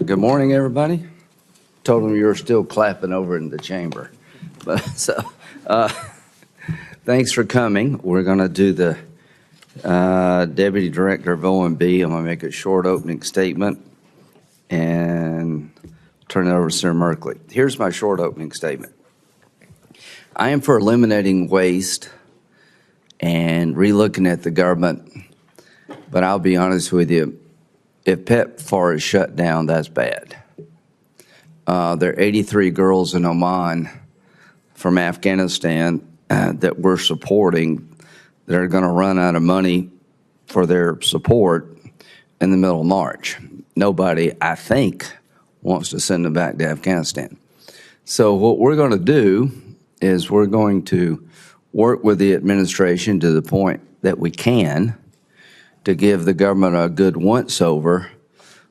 Good morning, everybody. Told them you were still clapping over in the chamber. But thanks for coming. We're going to do the Deputy Director of OMB. I'm going to make a short opening statement and turn it over to Senator Merkley. Here's my short opening statement. I am for eliminating waste and relooking at the government, but I'll be honest with you, if PEPFAR is shut down, that's bad. There are 83 girls in Oman from Afghanistan that we're supporting that are going to run out of money for their support in the middle of March. Nobody, I think, wants to send them back to Afghanistan. So what we're going to do is we're going to work with the administration to the point that we can to give the government a good once-over,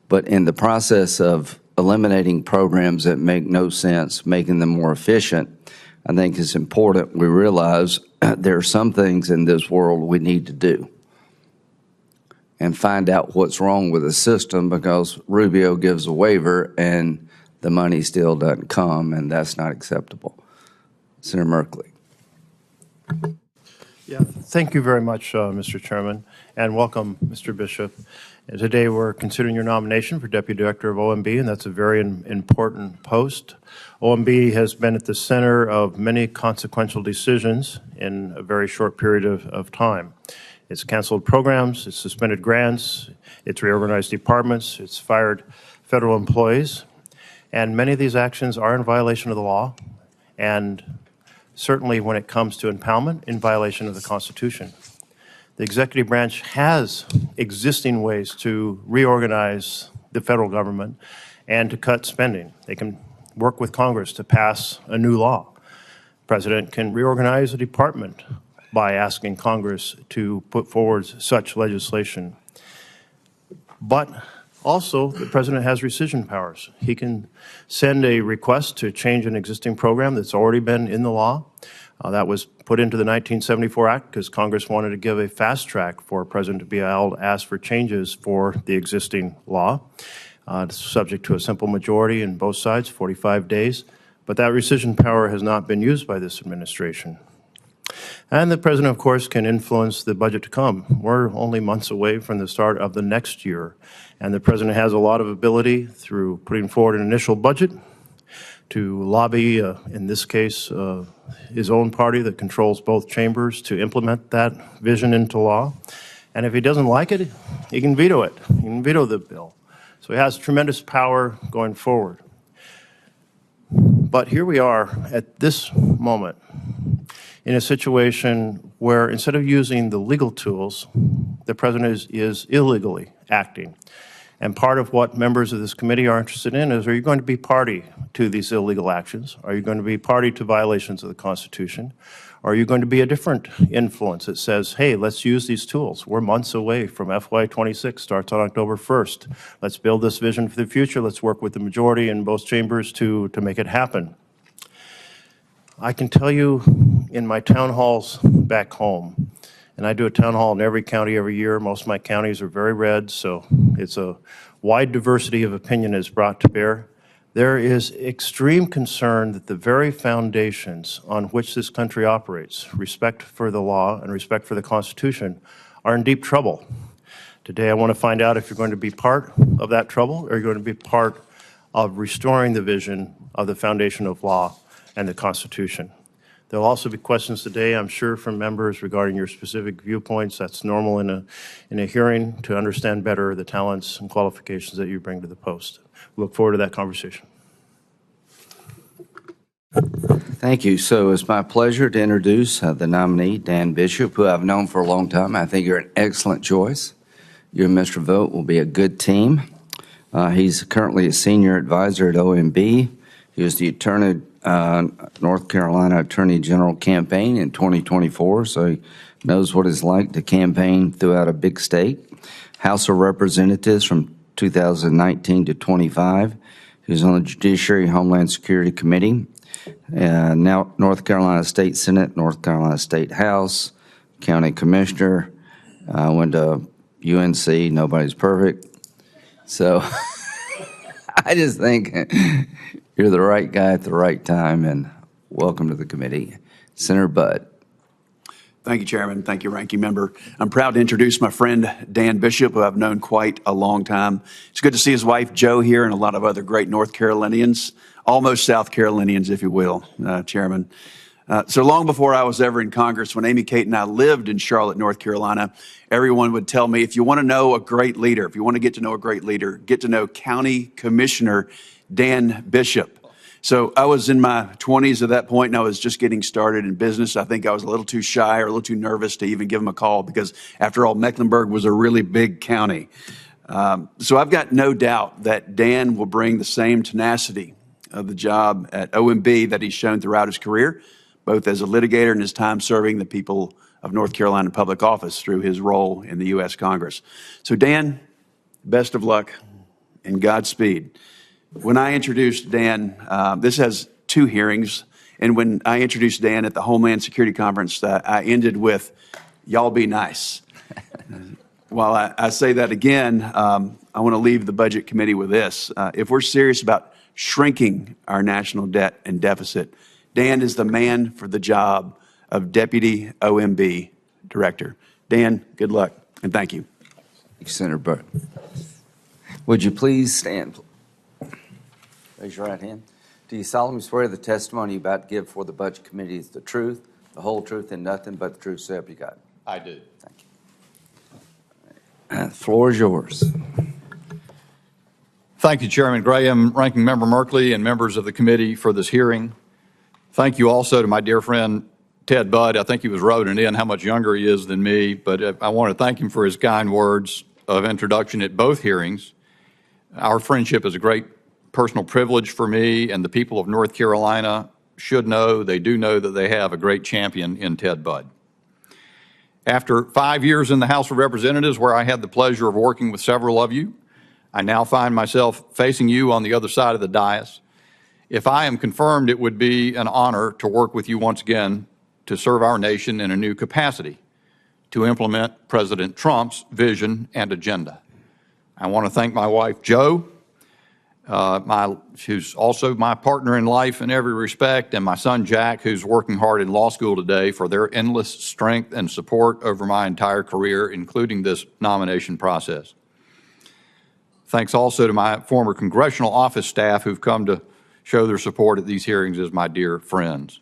but in the process of eliminating programs that make no sense, making them more efficient, I think it's important we realize there are some things in this world we need to do and find out what's wrong with the system, because Rubio gives a waiver and the money still doesn't come, and that's not acceptable. Senator Merkley. Yeah, thank you very much, Mr. Chairman, and welcome, Mr. Bishop. And today we're considering your nomination for Deputy Director of OMB, and that's a very important post. OMB has been at the center of many consequential decisions in a very short period of time. It's canceled programs, it's suspended grants, it's reorganized departments, it's fired federal employees, and many of these actions are in violation of the law, and certainly when it comes to impoundment, in violation of the Constitution. The executive branch has existing ways to reorganize the federal government and to cut spending. They can work with Congress to pass a new law. The President can reorganize a department by asking Congress to put forward such legislation. But also, the President has rescission powers. He can send a request to change an existing program that's already been in the law. That was put into the 1974 Act because Congress wanted to give a fast track for a president to be able to ask for changes for the existing law. It's subject to a simple majority in both sides, 45 days. But that rescission power has not been used by this administration. And the President, of course, can influence the budget to come. We're only months away from the start of the next year. And the President has a lot of ability through putting forward an initial budget to lobby, in this case, his own party that controls both chambers to implement that vision into law. And if he doesn't like it, he can veto it. He can veto the bill. So he has tremendous power going forward. But here we are at this moment in a situation where instead of using the legal tools, the President is illegally acting. And part of what members of this committee are interested in is, are you going to be party to these illegal actions? Are you going to be party to violations of the Constitution? Or are you going to be a different influence that says, hey, let's use these tools. We're months away from FY26, starts on October 1st. Let's build this vision for the future. Let's work with the majority in both chambers to make it happen. I can tell you in my town halls back home, and I do a town hall in every county every year. Most of my counties are very red, so it's a wide diversity of opinion is brought to bear. There is extreme concern that the very foundations on which this country operates, respect for the law and respect for the Constitution, are in deep trouble. Today I want to find out if you're going to be part of that trouble or you're going to be part of restoring the vision of the foundation of law and the Constitution. There will also be questions today, I'm sure, from members regarding your specific viewpoints. That's normal in a hearing to understand better the talents and qualifications that you bring to the post. We look forward to that conversation. Thank you. So it's my pleasure to introduce the nominee, Dan Bishop, who I've known for a long time. I think you're an excellent choice. You and Mr. Vogt will be a good team. He's currently a senior advisor at OMB. He was the North Carolina Attorney General campaign in 2024, so he knows what it's like to campaign throughout a big state. House of Representatives from 2019 to 25. He was on the Judiciary Homeland Security Committee. Now North Carolina State Senate, North Carolina State House, County Commissioner. Went to UNC. Nobody's perfect. So I just think you're the right guy at the right time, and welcome to the committee. Senator Budd. Thank you, Chairman. Thank you, Ranking Member. I'm proud to introduce my friend Dan Bishop, who I've known quite a long time. It's good to see his wife, Jo, here, and a lot of other great North Carolinians, almost South Carolinians, if you will, Chairman. So long before I was ever in Congress, when Amy Kate and I lived in Charlotte, North Carolina, everyone would tell me, if you want to know a great leader, if you want to get to know a great leader, get to know County Commissioner Dan Bishop. So I was in my 20s at that point, and I was just getting started in business. I think I was a little too shy or a little too nervous to even give him a call because, after all, Mecklenburg was a really big county. So I've got no doubt that Dan will bring the same tenacity of the job at OMB that he's shown throughout his career, both as a litigator and his time serving the people of North Carolina in public office through his role in the U.S. Congress. So, Dan, best of luck and Godspeed. When I introduced Dan, this has 2 hearings, and when I introduced Dan at the Homeland Security Conference, I ended with, y'all be nice. While I say that again, I want to leave the Budget Committee with this. If we're serious about shrinking our national debt and deficit, Dan is the man for the job of Deputy OMB Director. Dan, good luck, and thank you. Thank you, Senator Budd. Would you please stand? Raise your right hand. Do you solemnly swear the testimony you're about to give for the Budget Committee is the truth, the whole truth, and nothing but the truth, so help you God? I do. Thank you. The floor is yours. Thank you, Chairman Graham, Ranking Member Merkley, and members of the committee for this hearing. Thank you also to my dear friend Ted Budd. I think he was wrote in how much younger he is than me, but I want to thank him for his kind words of introduction at both hearings. Our friendship is a great personal privilege for me, and the people of North Carolina should know, they do know, that they have a great champion in Ted Budd. After 5 years in the House of Representatives, where I had the pleasure of working with several of you, I now find myself facing you on the other side of the dais. If I am confirmed, it would be an honor to work with you once again to serve our nation in a new capacity, to implement President Trump's vision and agenda. I want to thank my wife, Jo, who's also my partner in life in every respect, and my son, Jack, who's working hard in law school today, for their endless strength and support over my entire career, including this nomination process. Thanks also to my former congressional office staff who've come to show their support at these hearings as my dear friends.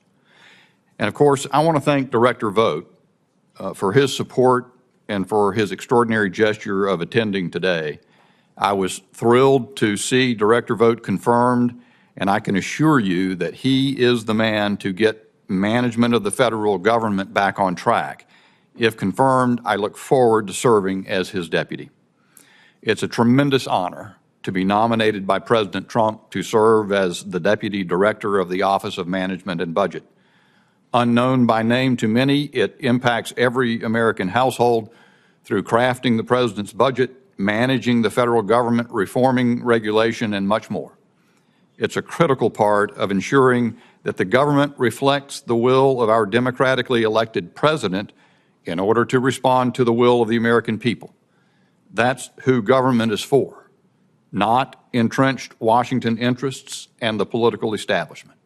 And of course, I want to thank Director Vogt for his support and for his extraordinary gesture of attending today. I was thrilled to see Director Vogt confirmed, and I can assure you that he is the man to get management of the federal government back on track. If confirmed, I look forward to serving as his deputy. It's a tremendous honor to be nominated by President Trump to serve as the Deputy Director of the Office of Management and Budget. Unknown by name to many, it impacts every American household through crafting the President's budget, managing the federal government, reforming regulation, and much more. It's a critical part of ensuring that the government reflects the will of our democratically elected president in order to respond to the will of the American people. That's who government is for, not entrenched Washington interests and the political establishment.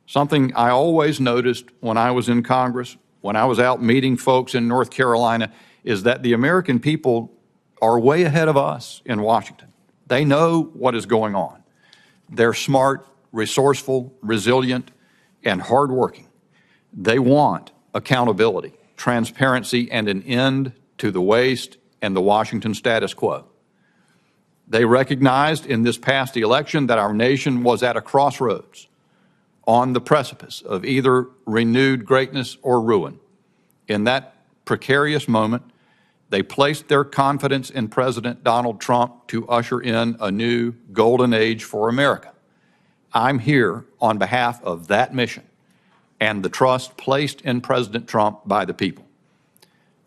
Something I always noticed when I was in Congress, when I was out meeting folks in North Carolina, is that the American people are way ahead of us in Washington. They know what is going on. They're smart, resourceful, resilient, and hardworking. They want accountability, transparency, and an end to the waste and the Washington status quo. They recognized in this past election that our nation was at a crossroads, on the precipice of either renewed greatness or ruin. In that precarious moment, they placed their confidence in President Donald Trump to usher in a new golden age for America. I'm here on behalf of that mission and the trust placed in President Trump by the people.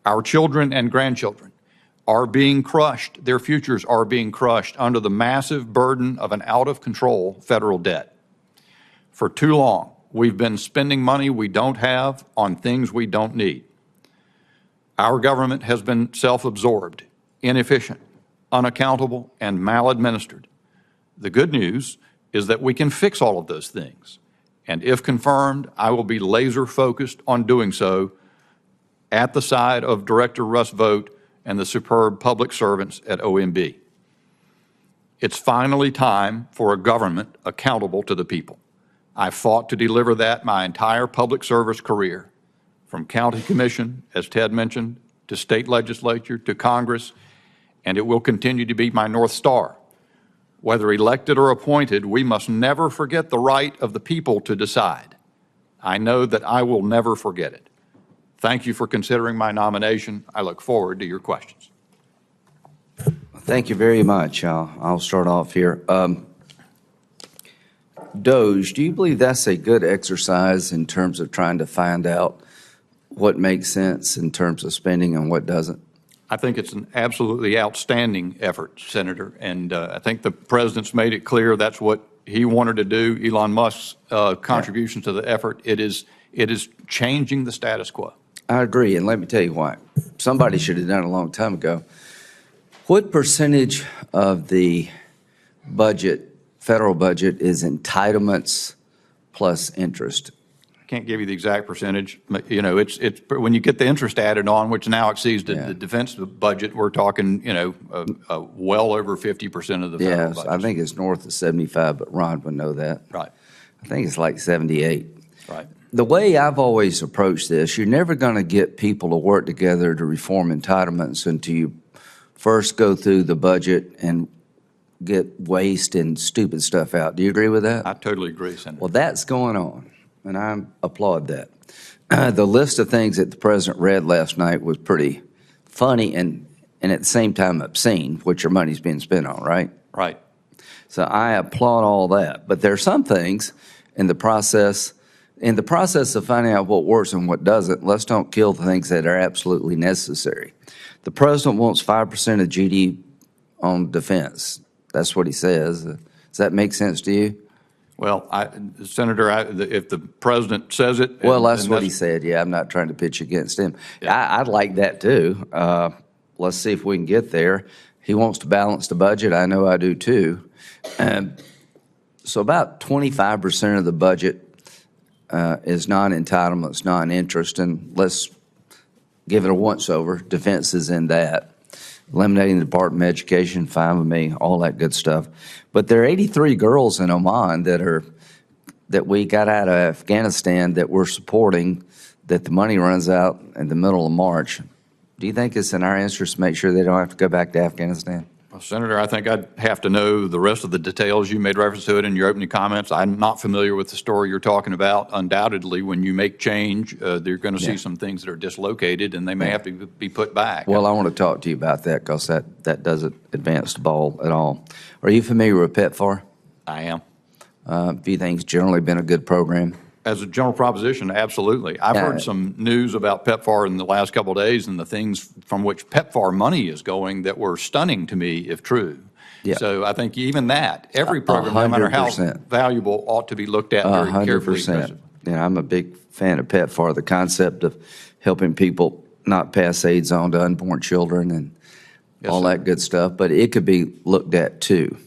Our children and grandchildren are being crushed, their futures are being crushed under the massive burden of an out-of-control federal debt. For too long, we've been spending money we don't have on things we don't need. Our government has been self-absorbed, inefficient, unaccountable, and maladministered. The good news is that we can fix all of those things. And if confirmed, I will be laser focused on doing so at the side of Director Russ Vogt and the superb public servants at OMB. It's finally time for a government accountable to the people. I've fought to deliver that my entire public service career, from county commission, as Ted mentioned, to state legislature, to Congress, and it will continue to be my North Star. Whether elected or appointed, we must never forget the right of the people to decide. I know that I will never forget it. Thank you for considering my nomination. I look forward to your questions. Thank you very much. I'll start off here. Doge, do you believe that's a good exercise in terms of trying to find out what makes sense in terms of spending and what doesn't? I think it's an absolutely outstanding effort, Senator, and I think the President's made it clear that's what he wanted to do. Elon Musk's contribution to the effort, it is changing the status quo. I agree, and let me tell you why. Somebody should have done it a long time ago. What percentage of the budget, federal budget, is entitlements plus interest? I can't give you the exact percentage. You know, it's when you get the interest added on, which now exceeds the defense budget, we're talking, well over 50% of the federal budget. I think it's north of 75, but Ron would know that. Right. I think it's like 78. Right. The way I've always approached this, you're never going to get people to work together to reform entitlements until you first go through the budget and get waste and stupid stuff out. Do you agree with that? I totally agree, Senator. Well, that's going on, and I applaud that. The list of things that the President read last night was pretty funny and at the same time obscene, what your money's being spent on, right? Right. So I applaud all that. But there are some things in the process of finding out what works and what doesn't, let's don't kill the things that are absolutely necessary. The President wants 5% of GDP on defense. That's what he says. Does that make sense to you? Well, Senator, if the President says it. Well, that's what he said. Yeah, I'm not trying to pitch against him. Yeah. I'd like that too. Let's see if we can get there. He wants to balance the budget. I know I do too. So about 25% of the budget is non-entitlements, non-interest, and let's give it a once-over. Defense is in that. Eliminating the Department of Education, fine with me, all that good stuff. But there are 83 girls in Oman that we got out of Afghanistan that we're supporting, that the money runs out in the middle of March. Do you think it's in our interest to make sure they don't have to go back to Afghanistan? Well, Senator, I think I'd have to know the rest of the details. You made reference to it in your opening comments. I'm not familiar with the story you're talking about. Undoubtedly, when you make change, they're going to see some things that are dislocated, and they may have to be put back. Well, I want to talk to you about that because that doesn't advance the ball at all. Are you familiar with PEPFAR? I am. Do you think it's generally been a good program? As a general proposition, absolutely. I've heard some news about PEPFAR in the last couple of days and the things from which PEPFAR money is going that were stunning to me, if true. Yeah. So I think even that, every program, 100%. No matter how valuable, ought to be looked at very carefully. 100%. Yeah, I'm a big fan of PEPFAR, the concept of helping people not pass AIDS on to unborn children and all that good stuff. But it could be looked at too.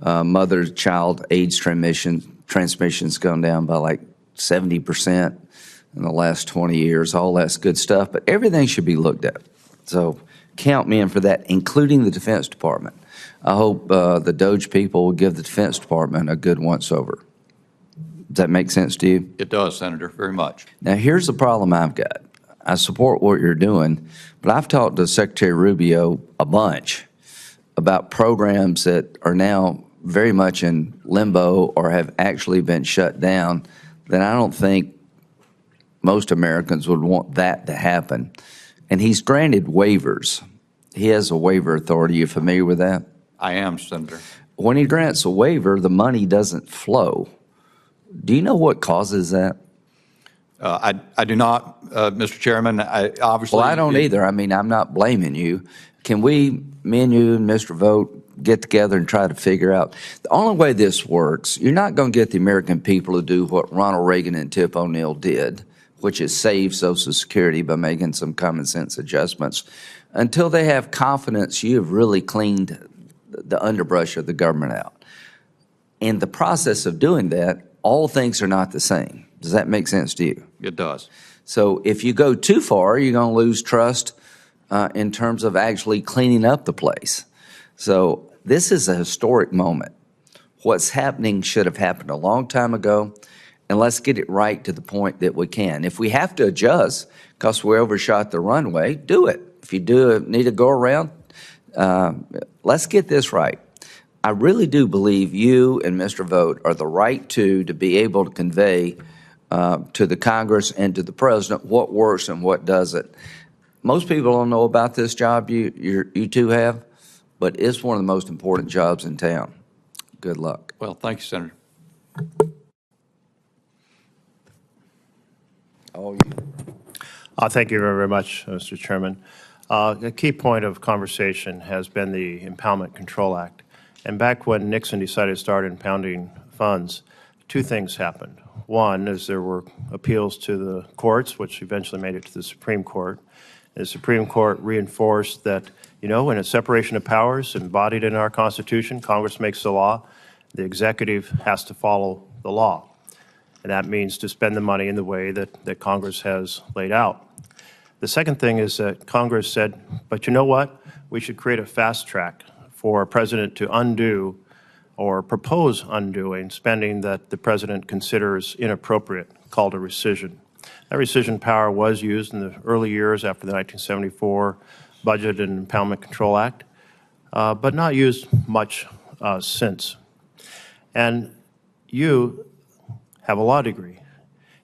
Mother-child AIDS transmission's gone down by like 70% in the last 20 years, all that's good stuff, but everything should be looked at. So count me in for that, including the Defense Department. I hope the Doge people will give the Defense Department a good once-over. Does that make sense to you? It does, Senator, very much. Now, here's the problem I've got. I support what you're doing, but I've talked to Secretary Rubio a bunch about programs that are now very much in limbo or have actually been shut down, then I don't think most Americans would want that to happen. And he's granted waivers. He has a waiver authority. You familiar with that? I am, Senator. When he grants a waiver, the money doesn't flow. Do you know what causes that? I do not, Mr. Chairman. Obviously. Well, I don't either. I mean, I'm not blaming you. Can we, me and you and Mr. Vogt, get together and try to figure out the only way this works? You're not going to get the American people to do what Ronald Reagan and Tip O'Neill did, which is save Social Security by making some common sense adjustments, until they have confidence you have really cleaned the underbrush of the government out. In the process of doing that, all things are not the same. Does that make sense to you? It does. So if you go too far, you're going to lose trust in terms of actually cleaning up the place. So this is a historic moment. What's happening should have happened a long time ago, and let's get it right to the point that we can. If we have to adjust because we overshot the runway, do it. If you need to go around, let's get this right. I really do believe you and Mr. Vogt are the right two to be able to convey to the Congress and to the President what works and what doesn't. Most people don't know about this job you two have, but it's one of the most important jobs in town. Good luck. Well, thank you, Senator. All you. Thank you very much, Mr. Chairman. A key point of conversation has been the Impoundment Control Act. And back when Nixon decided to start impounding funds, two things happened. One is there were appeals to the courts, which eventually made it to the Supreme Court. The Supreme Court reinforced that, in a separation of powers embodied in our Constitution, Congress makes the law, the executive has to follow the law. And that means to spend the money in the way that Congress has laid out. The second thing is that Congress said, but you know what? We should create a fast track for a president to undo or propose undoing spending that the president considers inappropriate, called a rescission. That rescission power was used in the early years after the 1974 Budget and Impoundment Control Act, but not used much since. And you have a law degree.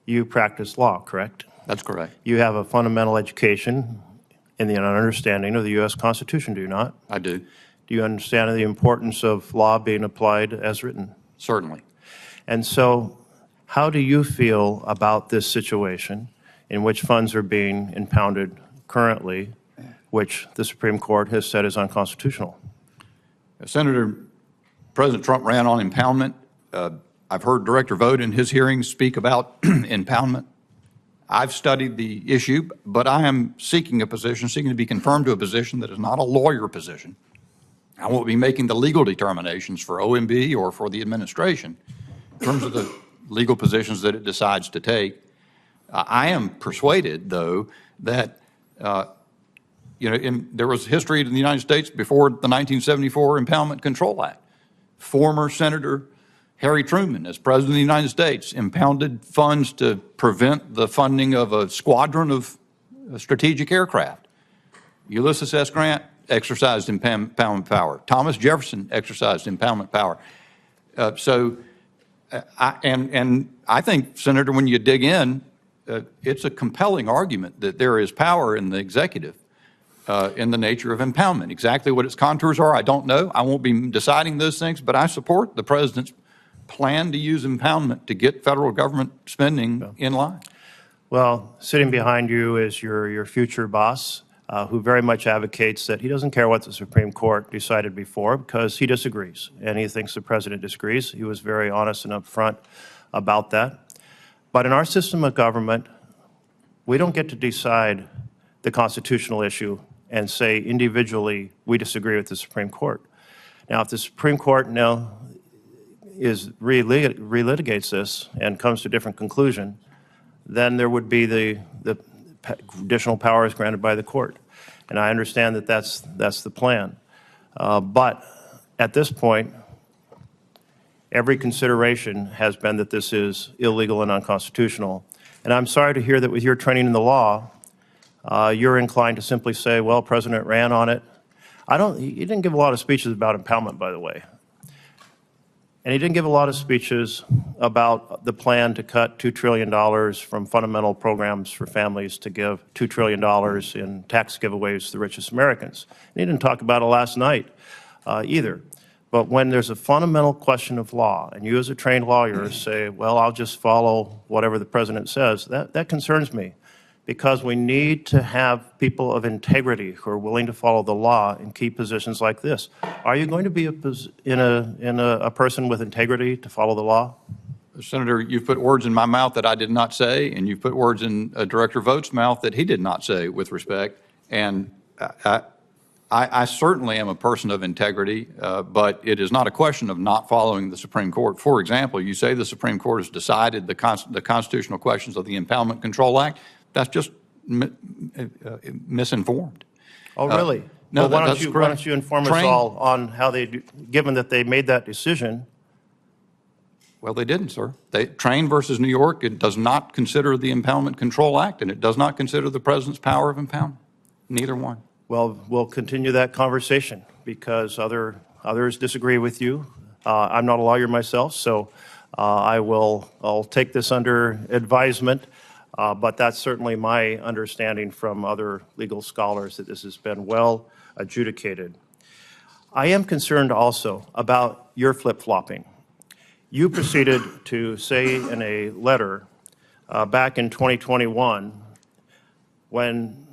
You practice law, correct? That's correct. You have a fundamental education in the understanding of the U.S. Constitution, do you not? I do. Do you understand the importance of law being applied as written? Certainly. And so how do you feel about this situation in which funds are being impounded currently, which the Supreme Court has said is unconstitutional? Senator, President Trump ran on impoundment. I've heard Director Vogt in his hearings speak about impoundment. I've studied the issue, but I am seeking to be confirmed to a position that is not a lawyer position. I won't be making the legal determinations for OMB or for the administration in terms of the legal positions that it decides to take. I am persuaded, though, that there was history in the United States before the 1974 Impoundment Control Act. Former Senator Harry Truman, as President of the United States, impounded funds to prevent the funding of a squadron of strategic aircraft. Ulysses S. Grant exercised impoundment power. Thomas Jefferson exercised impoundment power. I think, Senator, when you dig in, it's a compelling argument that there is power in the executive in the nature of impoundment. Exactly what its contours are, I don't know. I won't be deciding those things, but I support the president's plan to use impoundment to get federal government spending in line. Well, sitting behind you is your future boss, who very much advocates that he doesn't care what the Supreme Court decided before because he disagrees, and he thinks the president disagrees. He was very honest and upfront about that. But in our system of government, we don't get to decide the constitutional issue and say individually we disagree with the Supreme Court. Now, if the Supreme Court now relitigates this and comes to a different conclusion, then there would be the additional powers granted by the court. And I understand that that's the plan. But at this point, every consideration has been that this is illegal and unconstitutional. And I'm sorry to hear that with your training in the law, you're inclined to simply say, well, President ran on it. He didn't give a lot of speeches about impoundment, by the way. And he didn't give a lot of speeches about the plan to cut $2 trillion from fundamental programs for families to give $2 trillion in tax giveaways to the richest Americans. And he didn't talk about it last night either. But when there's a fundamental question of law, and you as a trained lawyer say, well, I'll just follow whatever the president says, that concerns me. Because we need to have people of integrity who are willing to follow the law in key positions like this. Are you going to be a person with integrity to follow the law? Senator, you've put words in my mouth that I did not say, and you've put words in Director Vogt's mouth that he did not say with respect. And I certainly am a person of integrity, but it is not a question of not following the Supreme Court. For example, you say the Supreme Court has decided the constitutional questions of the Impoundment Control Act. That's just misinformed. Oh, really? No, well, that's why correct. don't you inform us all on how given that they made that decision? Well, they didn't, sir. Train versus New York, it does not consider the Impoundment Control Act, and it does not consider the president's power of impoundment. Neither one. Well, we'll continue that conversation because others disagree with you. I'm not a lawyer myself, so I'll take this under advisement, but that's certainly my understanding from other legal scholars that this has been well adjudicated. I am concerned also about your flip-flopping. You proceeded to say in a letter back in 2021 when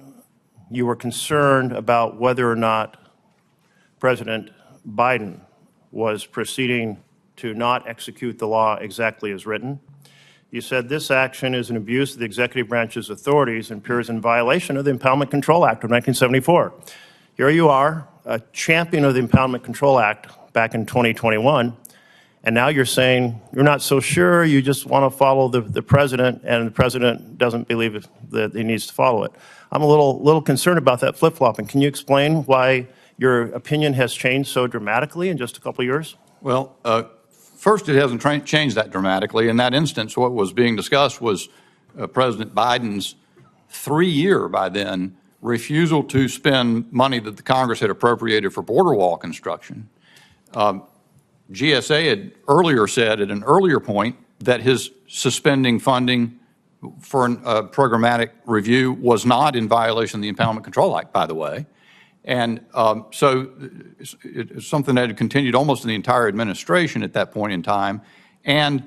you were concerned about whether or not President Biden was proceeding to not execute the law exactly as written. You said this action is an abuse of the executive branch's authorities and appears in violation of the Impoundment Control Act of 1974. Here you are, a champion of the Impoundment Control Act back in 2021, and now you're saying you're not so sure, you just want to follow the president, and the president doesn't believe that he needs to follow it. I'm a little concerned about that flip-flopping. Can you explain why your opinion has changed so dramatically in just a couple of years? Well, first, it hasn't changed that dramatically. In that instance, what was being discussed was President Biden's 3-year, by then, refusal to spend money that the Congress had appropriated for border wall construction. GSA had earlier said at an earlier point that his suspending funding for a programmatic review was not in violation of the Impoundment Control Act, by the way. And so it's something that had continued almost in the entire administration at that point in time. And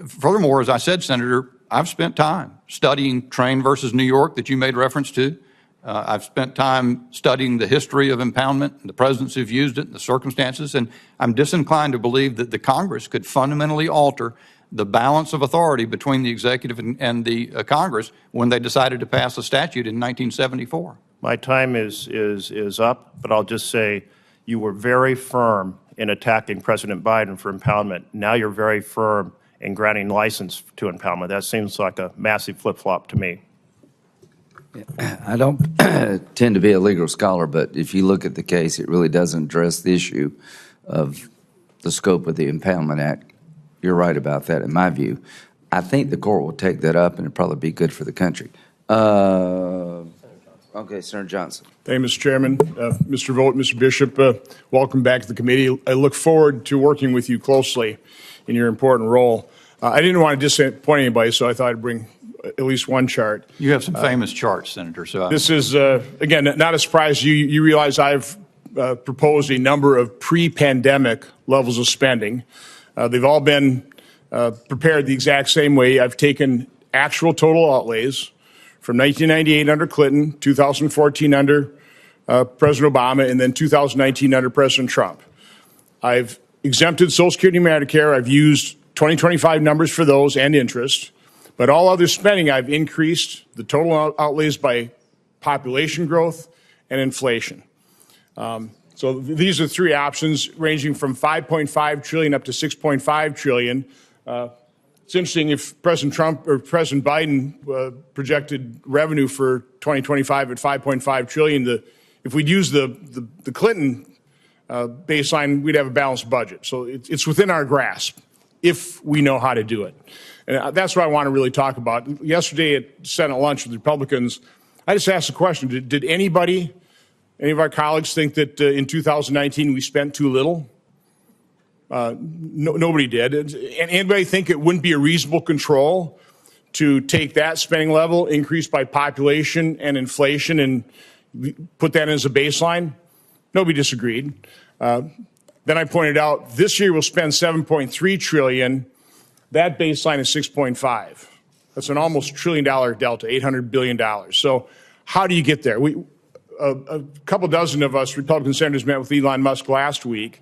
furthermore, as I said, Senator, I've spent time studying Train versus New York that you made reference to. I've spent time studying the history of impoundment, the presidents who've used it, and the circumstances, and I'm disinclined to believe that the Congress could fundamentally alter the balance of authority between the executive and the Congress when they decided to pass a statute in 1974. My time is up, but I'll just say you were very firm in attacking President Biden for impoundment. Now you're very firm in granting license to impoundment. That seems like a massive flip-flop to me. I don't tend to be a legal scholar, but if you look at the case, it really doesn't address the issue of the scope of the Impoundment Act. You're right about that, in my view. I think the court will take that up, and it'll probably be good for the country. Okay, Senator Johnson. Thank you, Mr. Chairman. Mr. Vogt, Mr. Bishop, welcome back to the committee. I look forward to working with you closely in your important role. I didn't want to disappoint anybody, so I thought I'd bring at least one chart. You have some famous charts, Senator. So this is, again, not a surprise. You realize I've proposed a number of pre-pandemic levels of spending. They've all been prepared the exact same way. I've taken actual total outlays from 1998 under Clinton, 2014 under President Obama, and then 2019 under President Trump. I've exempted Social Security and Medicare. I've used 2025 numbers for those and interest. But all other spending, I've increased the total outlays by population growth and inflation. So these are three options ranging from 5.5 trillion up to 6.5 trillion. It's interesting if President Trump or President Biden projected revenue for 2025 at 5.5 trillion. If we'd use the Clinton baseline, we'd have a balanced budget. So it's within our grasp if we know how to do it. And that's what I want to really talk about. Yesterday at Senate lunch with Republicans, I just asked the question, did any of our colleagues think that in 2019 we spent too little? Nobody did. And anybody think it wouldn't be a reasonable control to take that spending level, increased by population and inflation, and put that as a baseline? Nobody disagreed. Then I pointed out this year we'll spend $7.3 trillion. That baseline is 6.5. That's an almost $1 trillion delta, $800 billion. So how do you get there? A couple dozen of us Republican senators met with Elon Musk last week.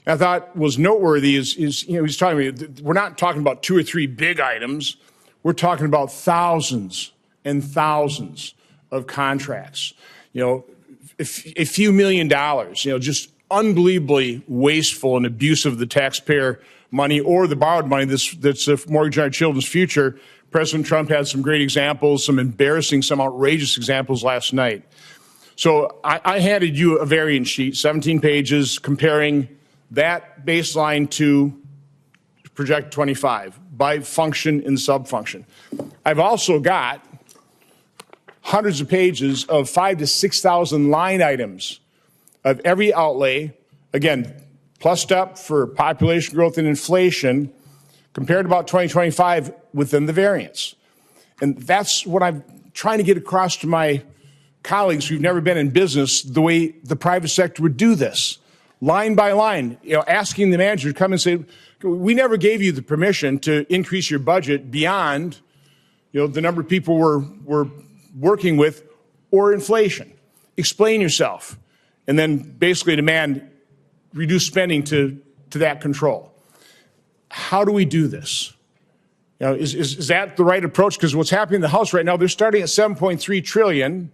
I thought was noteworthy is he's talking to me, we're not talking about 2 or 3 big items. We're talking about thousands and thousands of contracts. a few $1 million, just unbelievably wasteful and abusive of the taxpayer money or the borrowed money that's mortgaging our children's future. President Trump had some great examples, some embarrassing, some outrageous examples last night. So I handed you a variance sheet, 17 pages, comparing that baseline to project 25 by function and subfunction. I've also got hundreds of pages of 5,000 to 6,000 line items of every outlay, again, plussed up for population growth and inflation, compared to about 2025 within the variance. And that's what I'm trying to get across to my colleagues who've never been in business, the way the private sector would do this, line by line, asking the manager to come and say, we never gave you the permission to increase your budget beyond, the number of people we're working with or inflation. Explain yourself. And then basically demand reduced spending to that control. How do we do this? Is that the right approach? Because what's happening in the House right now, they're starting at $7.3 trillion.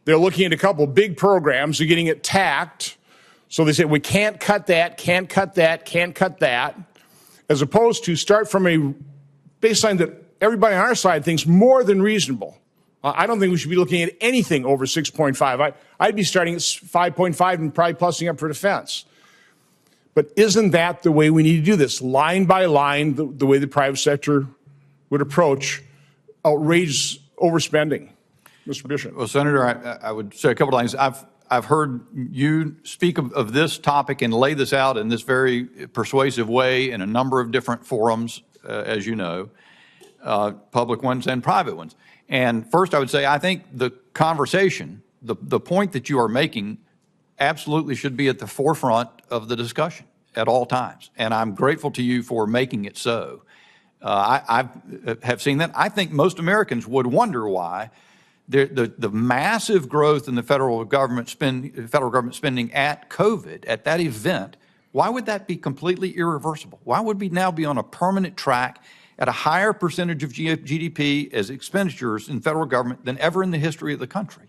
They're looking at a couple big programs. They're getting it tacked. So they say, we can't cut that, can't cut that, can't cut that, as opposed to start from a baseline that everybody on our side thinks more than reasonable. I don't think we should be looking at anything over 6.5. I'd be starting at 5.5 and probably plussing up for defense. But isn't that the way we need to do this? Line by line, the way the private sector would approach outrageous overspending. Mr. Bishop. Well, Senator, I would say a couple of things. I've heard you speak of this topic and lay this out in this very persuasive way in a number of different forums, as you know, public ones and private ones. And first, I would say I think the conversation, the point that you are making absolutely should be at the forefront of the discussion at all times. And I'm grateful to you for making it so. I have seen that. I think most Americans would wonder why the massive growth in the federal government spending at COVID, at that event, why would that be completely irreversible? Why would we now be on a permanent track at a higher percentage of GDP as expenditures in federal government than ever in the history of the country?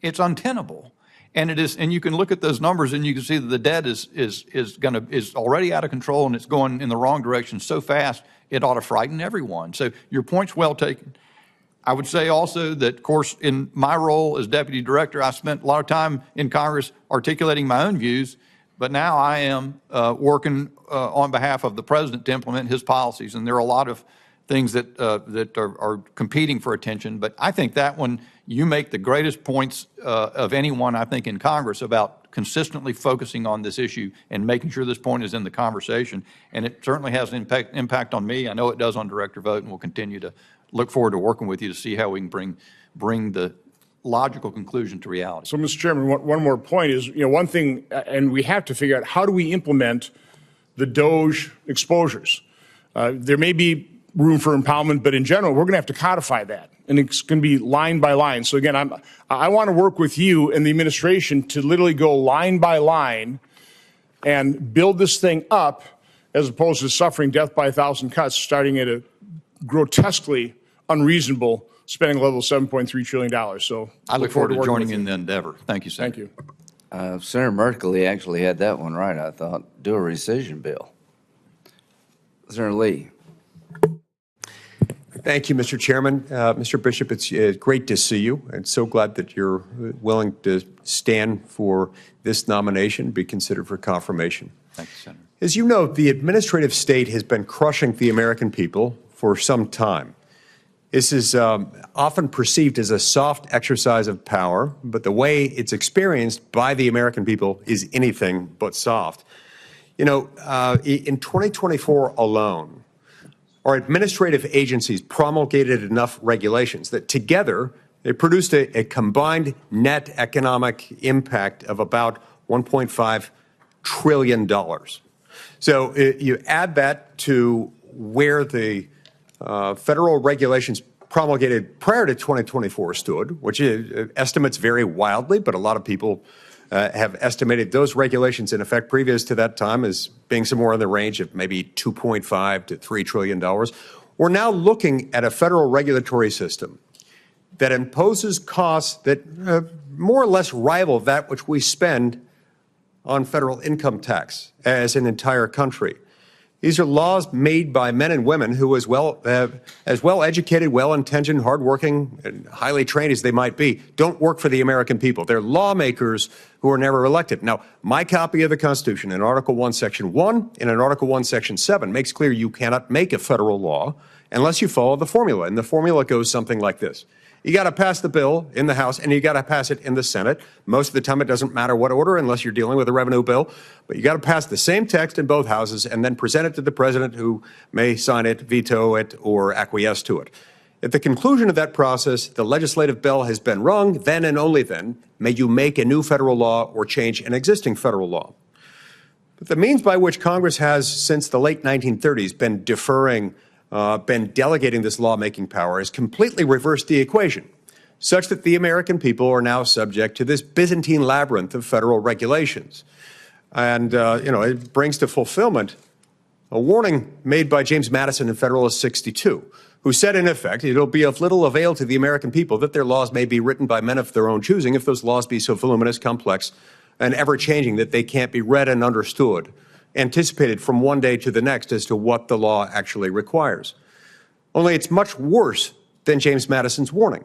It's untenable. And it is, and you can look at those numbers and you can see that the debt is already out of control and it's going in the wrong direction so fast it ought to frighten everyone. So your point's well taken. I would say also that, of course, in my role as deputy director, I spent a lot of time in Congress articulating my own views, but now I am working on behalf of the president to implement his policies, and there are a lot of things that are competing for attention. But I think that one, you make the greatest points of anyone, I think, in Congress about consistently focusing on this issue and making sure this point is in the conversation. And it certainly has an impact on me. I know it does on Director Vogt, and we'll continue to look forward to working with you to see how we can bring the logical conclusion to reality. So, Mr. Chairman, one more point is, one thing, and we have to figure out how do we implement the DOGE exposures. There may be room for impoundment, but in general, we're going to have to codify that, and it's going to be line by line. So again, I want to work with you and the administration to literally go line by line and build this thing up, as opposed to suffering death by 1,000 cuts, starting at a grotesquely unreasonable spending level of $7.3 trillion. So I look forward to joining in the endeavor. Thank you, Senator. Thank you. Senator Merkley actually had that one right, I thought. Do a rescission bill. Senator Lee. Thank you, Mr. Chairman. Mr. Bishop, it's great to see you. I'm so glad that you're willing to stand for this nomination, be considered for confirmation. Thank you, Senator. As you know, the administrative state has been crushing the American people for some time. This is often perceived as a soft exercise of power, but the way it's experienced by the American people is anything but soft. In 2024 alone, our administrative agencies promulgated enough regulations that together they produced a combined net economic impact of about $1.5 trillion. So you add that to where the federal regulations promulgated prior to 2024 stood, which estimates vary wildly, but a lot of people have estimated those regulations in effect previous to that time as being somewhere in the range of maybe $2.5 to $3 trillion. We're now looking at a federal regulatory system that imposes costs that more or less rival that which we spend on federal income tax as an entire country. These are laws made by men and women who, as well educated, well-intentioned, hardworking, and highly trained as they might be, don't work for the American people. They're lawmakers who are never elected. Now, my copy of the Constitution in Article 1, Section 1 and in Article 1, Section 7 makes clear you cannot make a federal law unless you follow the formula. And the formula goes something like this. You got to pass the bill in the House, and you got to pass it in the Senate. Most of the time, it doesn't matter what order, unless you're dealing with a revenue bill. But you got to pass the same text in both houses, and then present it to the president, who may sign it, veto it, or acquiesce to it. At the conclusion of that process, the legislative bell has been rung. Then and only then may you make a new federal law or change an existing federal law. But the means by which Congress has, since the late 1930s, been delegating this lawmaking power has completely reversed the equation, such that the American people are now subject to this Byzantine labyrinth of federal regulations. And, it brings to fulfillment a warning made by James Madison in Federalist 62, who said, in effect, it'll be of little avail to the American people that their laws may be written by men of their own choosing if those laws be so voluminous, complex, and ever-changing that they can't be read and understood, anticipated from one day to the next as to what the law actually requires. Only it's much worse than James Madison's warning,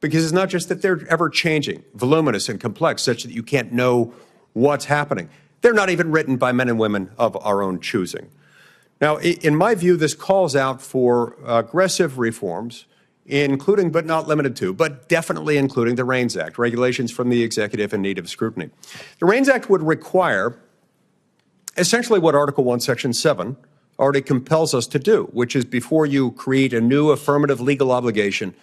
because it's not just that they're ever-changing, voluminous, and complex, such that you can't know what's happening. They're not even written by men and women of our own choosing. Now, in my view, this calls out for aggressive reforms, including but not limited to, but definitely including the REINS Act, regulations from the executive in need of scrutiny. The REINS Act would require essentially what Article 1, Section 7 already compels us to do, which is before you create a new affirmative legal obligation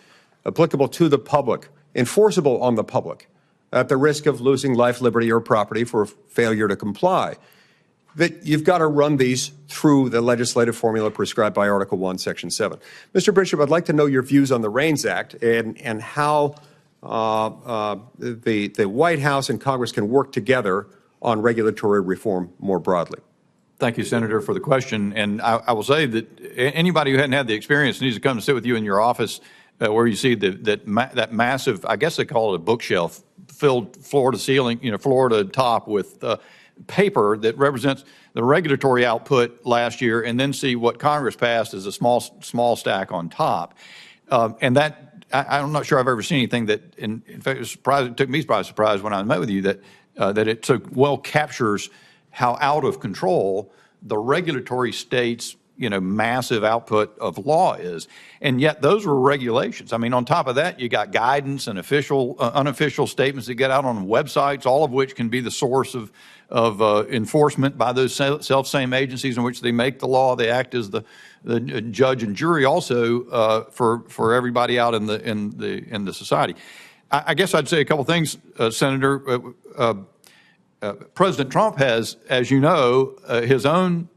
applicable to the public, enforceable on the public, at the risk of losing life, liberty, or property for failure to comply, that you've got to run these through the legislative formula prescribed by Article 1, Section 7. Mr. Bishop, I'd like to know your views on the REINS Act and how the White House and Congress can work together on regulatory reform more broadly. Thank you, Senator, for the question. And I will say that anybody who hadn't had the experience needs to come and sit with you in your office where you see that massive, I guess they call it a bookshelf, filled floor to ceiling, floor to top with paper that represents the regulatory output last year, and then see what Congress passed as a small stack on top. And that, I'm not sure I've ever seen anything that, in fact, it took me by surprise when I met with you that it so well captures how out of control the regulatory state's massive output of law is. And yet those were regulations. I mean, on top of that, you got guidance and unofficial statements that get out on websites, all of which can be the source of enforcement by those self-same agencies in which they make the law. They act as the judge and jury also for everybody out in the society. I guess I'd say a couple things, Senator. President Trump has, as you know, his own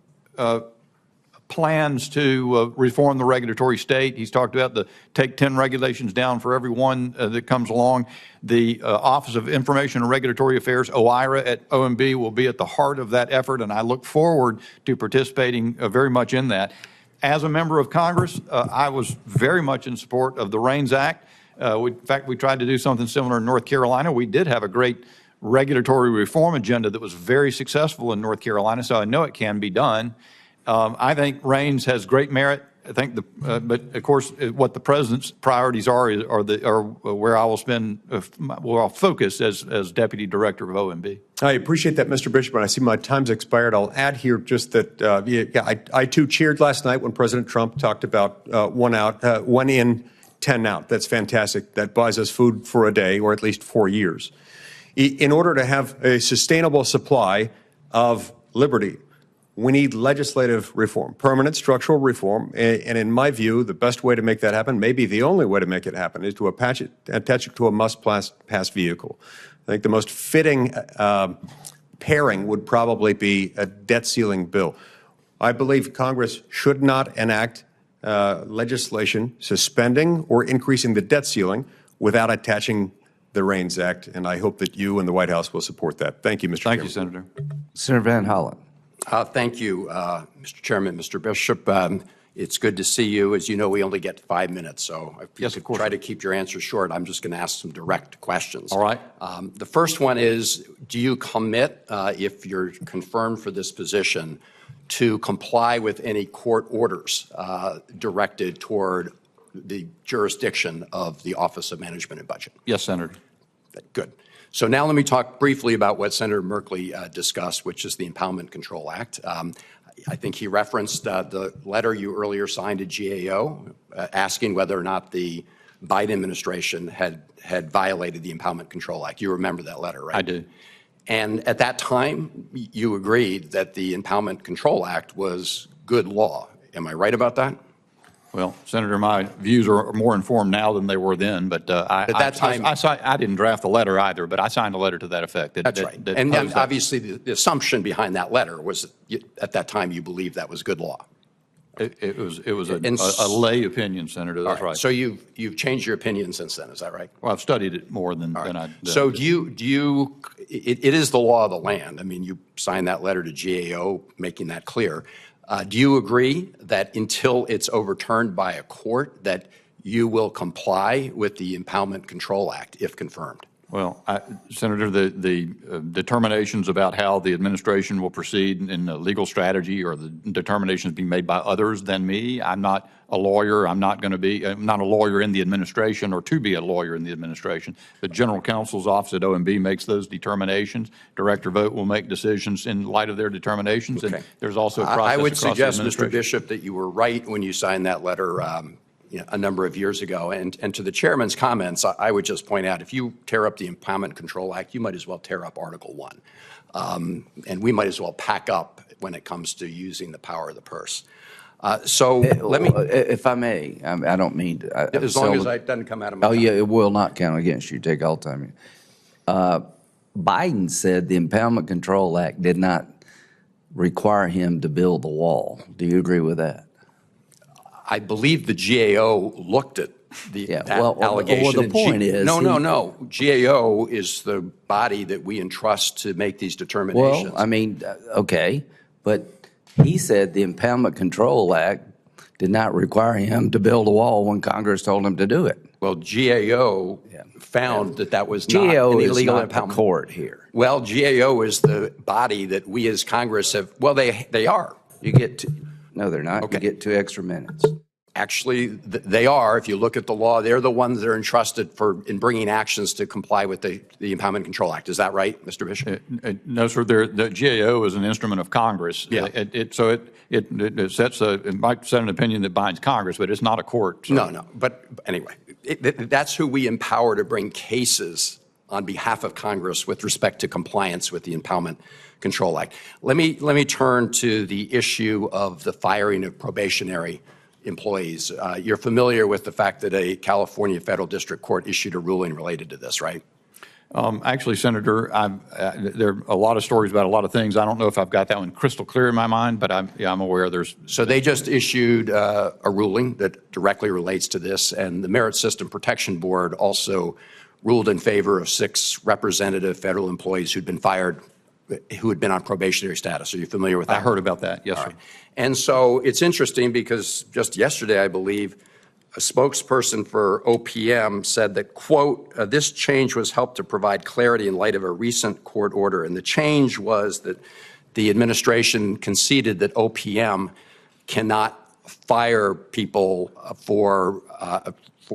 plans to reform the regulatory state. He's talked about the take 10 regulations down for every one that comes along. The Office of Information and Regulatory Affairs, OIRA, at OMB will be at the heart of that effort, and I look forward to participating very much in that. As a member of Congress, I was very much in support of the REINS Act. In fact, we tried to do something similar in North Carolina. We did have a great regulatory reform agenda that was very successful in North Carolina, so I know it can be done. I think REINS has great merit. I think but of course, what the president's priorities are where I will spend, where I'll focus as deputy director of OMB. I appreciate that, Mr. Bishop, and I see my time's expired. I'll add here just that I too cheered last night when President Trump talked about one in, 10 out. That's fantastic. That buys us food for a day, or at least 4 years. In order to have a sustainable supply of liberty, we need legislative reform, permanent structural reform. And in my view, the best way to make that happen, maybe the only way to make it happen, is to attach it to a must-pass vehicle. I think the most fitting pairing would probably be a debt ceiling bill. I believe Congress should not enact legislation suspending or increasing the debt ceiling without attaching the REINS Act, and I hope that you and the White House will support that. Thank you, Mr. Chairman. Thank you, Senator. Senator Van Hollen. Thank you, Mr. Chairman, Mr. Bishop. It's good to see you. As you know, we only get 5 minutes, so if you Yes, could of course. try to keep your answers short, I'm just going to ask some direct questions. All right. The first one is, do you commit, if you're confirmed for this position, to comply with any court orders directed toward the jurisdiction of the Office of Management and Budget? Yes, Senator. Good. So now let me talk briefly about what Senator Merkley discussed, which is the Impoundment Control Act. I think he referenced the letter you earlier signed to GAO asking whether or not the Biden administration had violated the Impoundment Control Act. You remember that letter, right? I do. And at that time, you agreed that the Impoundment Control Act was good law. Am I right about that? Well, Senator, my views are more informed now than they were then, but At that time- I didn't draft the letter either, but I signed a letter to that effect. That's right. And obviously, the assumption behind that letter was that at that time you believed that was good law. It was a And lay opinion, Senator. That's All right. So you've changed your opinion since then, is that right? Well, I've studied it more than I did. So it is the law of the land. I mean, you signed that letter to GAO making that clear. Do you agree that until it's overturned by a court that you will comply with the Impoundment Control Act if confirmed? Well, Senator, the determinations about how the administration will proceed in the legal strategy or the determinations being made by others than me. I'm not a lawyer. I'm not a lawyer in the administration or to be a lawyer in the administration. The General Counsel's office at OMB makes those determinations. Director Vogt will make decisions in light of their determinations. Okay. And there's also a process I would across the suggest, Mr. administration. Bishop, that you were right when you signed that letter a number of years ago. And to the chairman's comments, I would just point out, if you tear up the Impoundment Control Act, you might as well tear up Article 1. And we might as well pack up when it comes to using the power of the purse. So let me, If I may, I don't mean to. as long as it doesn't come out of my Oh, mouth. yeah, it will not count against you. Take all time. Biden said the Impoundment Control Act did not require him to build the wall. Do you agree with that? I believe the GAO looked at that allegation. Well, the and point is... No. GAO is the body that we entrust to make these determinations. Well, I mean, okay, but he said the Impoundment Control Act did not require him to build a wall when Congress told him to do it. Well, GAO found that was not GAO an is illegal not the impoundment. court here. Well, GAO is the body that we as Congress have, well, they are. You get no, they're not. Okay. You get 2 extra minutes. Actually, they are. If you look at the law, they're the ones that are entrusted in bringing actions to comply with the Impoundment Control Act. Is that right, Mr. Bishop? No, sir. The GAO is an instrument of Congress. Yeah. It sets it might set an opinion that binds Congress, but it's not a court. So. No. But anyway, that's who we empower to bring cases on behalf of Congress with respect to compliance with the Impoundment Control Act. Let me turn to the issue of the firing of probationary employees. You're familiar with the fact that a California federal district court issued a ruling related to this, right? Actually, Senator, there are a lot of stories about a lot of things. I don't know if I've got that one crystal clear in my mind, but I'm aware there's. So they just issued a ruling that directly relates to this, and the Merit System Protection Board also ruled in favor of 6 representative federal employees who'd been fired, who had been on probationary status. Are you familiar with that? I heard about that. Yes, sir. Right. And so it's interesting because just yesterday, I believe, a spokesperson for OPM said that, quote, this change was helped to provide clarity in light of a recent court order. And the change was that the administration conceded that OPM cannot fire people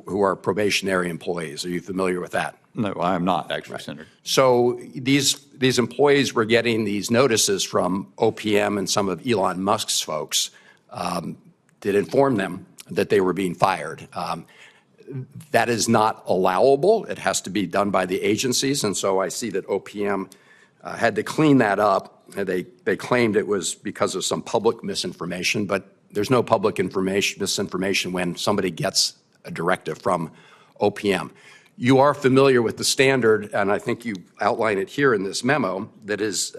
who are probationary employees. Are you familiar with that? No, I am not, actually, Senator. So these employees were getting these notices from OPM and some of Elon Musk's folks that informed them that they were being fired. That is not allowable. It has to be done by the agencies. And so I see that OPM had to clean that up. They claimed it was because of some public misinformation, but there's no public misinformation when somebody gets a directive from OPM. You are familiar with the standard, and I think you outline it here in this memo, that has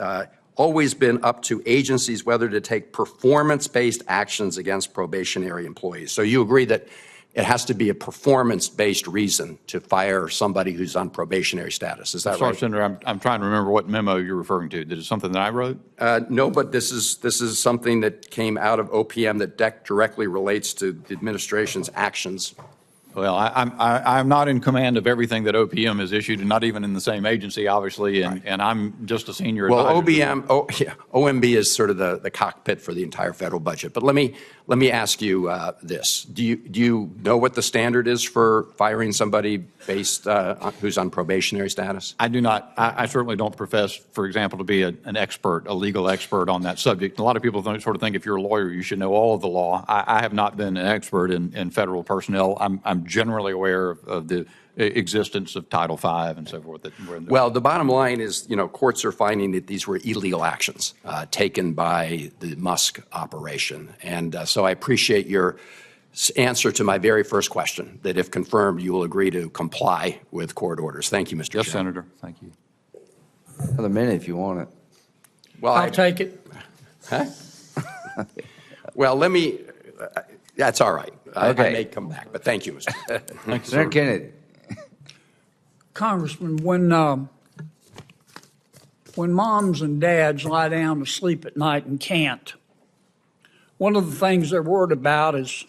always been up to agencies whether to take performance-based actions against probationary employees. So you agree that it has to be a performance-based reason to fire somebody who's on probationary status. Is that Sorry, right? Senator, I'm trying to remember what memo you're referring to. Is it something that I wrote? No, but this is something that came out of OPM that directly relates to the administration's actions. Well, I'm not in command of everything that OPM has issued, and not even in the same agency, obviously, and I'm just a senior Well, advisor. OMB is sort of the cockpit for the entire federal budget. But let me ask you this: Do you know what the standard is for firing somebody based who's on probationary status? I do not. I certainly don't profess, for example, to be an expert, a legal expert on that subject. A lot of people sort of think if you're a lawyer, you should know all of the law. I have not been an expert in federal personnel. I'm generally aware of the existence of Title V and so forth. Well, the bottom line is, courts are finding that these were illegal actions taken by the Musk operation. And so I appreciate your answer to my very first question, that if confirmed, you will agree to comply with court orders. Thank you, Mr. Yes, Chairman. Senator. Thank you. Another minute if you want it. Well, I'll take it. Huh? Well, that's all right. I Okay. may come back, but thank you, Mr. Thank you, Senator sir. Kennedy. Congressman, when moms and dads lie down to sleep at night and can't, one of the things they're worried about is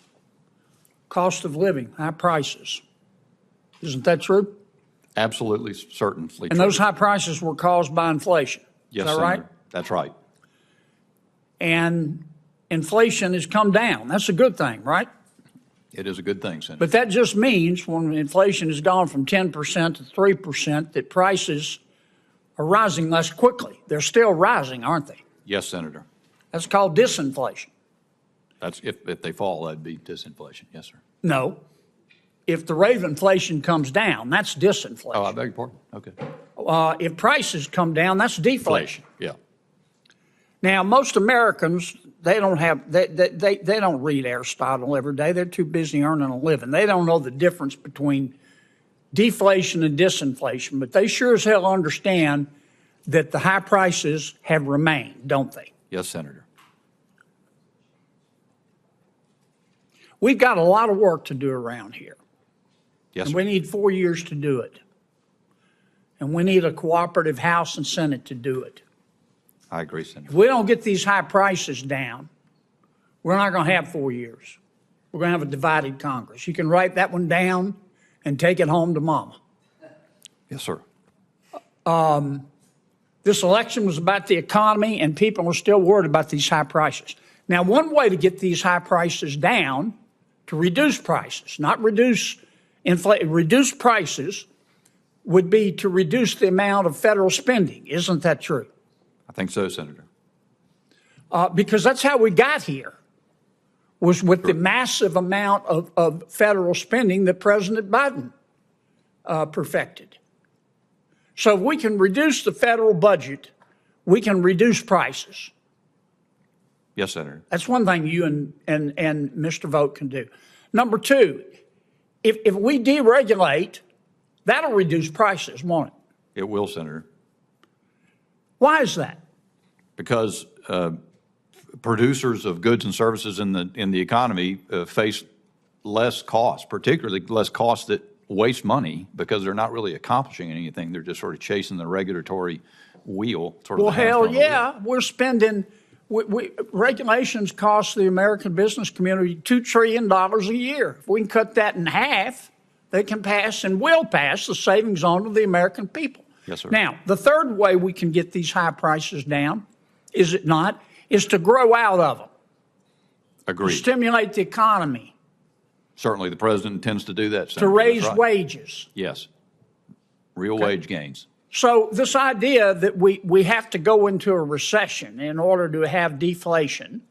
cost of living, high prices. Isn't that true? Absolutely, certainly. And those high prices were caused by inflation. Yes, is that Senator. right? That's right. And inflation has come down. That's a good thing, right? It is a good thing, Senator. But that just means when inflation has gone from 10% to 3%, that prices are rising less quickly. They're still rising, aren't they? Yes, Senator. That's called disinflation. That's if they fall, that'd be disinflation. Yes, sir. No. If the rate of inflation comes down, that's disinflation. Oh, I beg your pardon. Okay. If prices come down, that's deflation. Yeah. Now, most Americans, they don't read Aristotle every day. They're too busy earning a living. They don't know the difference between deflation and disinflation, but they sure as hell understand that the high prices have remained, don't they? Yes, Senator. We've got a lot of work to do around here. Yes, And sir. we need 4 years to do it. And we need a cooperative House and Senate to do it. I agree, Senator. If we don't get these high prices down, we're not going to have 4 years. We're going to have a divided Congress. You can write that one down and take it home to mama. Yes, sir. This election was about the economy, and people are still worried about these high prices. Now, one way to get these high prices down, to reduce prices, not reduce inflation, reduce prices, would be to reduce the amount of federal spending. Isn't that true? I think so, Senator. Because that's how we got here, was with the massive amount of federal spending that President Biden perfected. So if we can reduce the federal budget, we can reduce prices. Yes, Senator. That's one thing you and Mr. Vogt can do. Number two, if we deregulate, that'll reduce prices, won't it? It will, Senator. Why is that? Because producers of goods and services in the economy face less costs, particularly less costs that waste money because they're not really accomplishing anything. They're just sort of chasing the regulatory wheel. Well, hell yeah, we're spending. Regulations cost the American business community $2 trillion a year. If we can cut that in half, they can pass and will pass the savings on to the American people. Yes, sir. Now, the third way we can get these high prices down, is it not, is to grow out of them. Agreed. To stimulate the economy. Certainly, the president intends to do that, Senator. To raise That's right. wages. Yes. Real wage gains. So this idea that we have to go into a recession in order to have deflation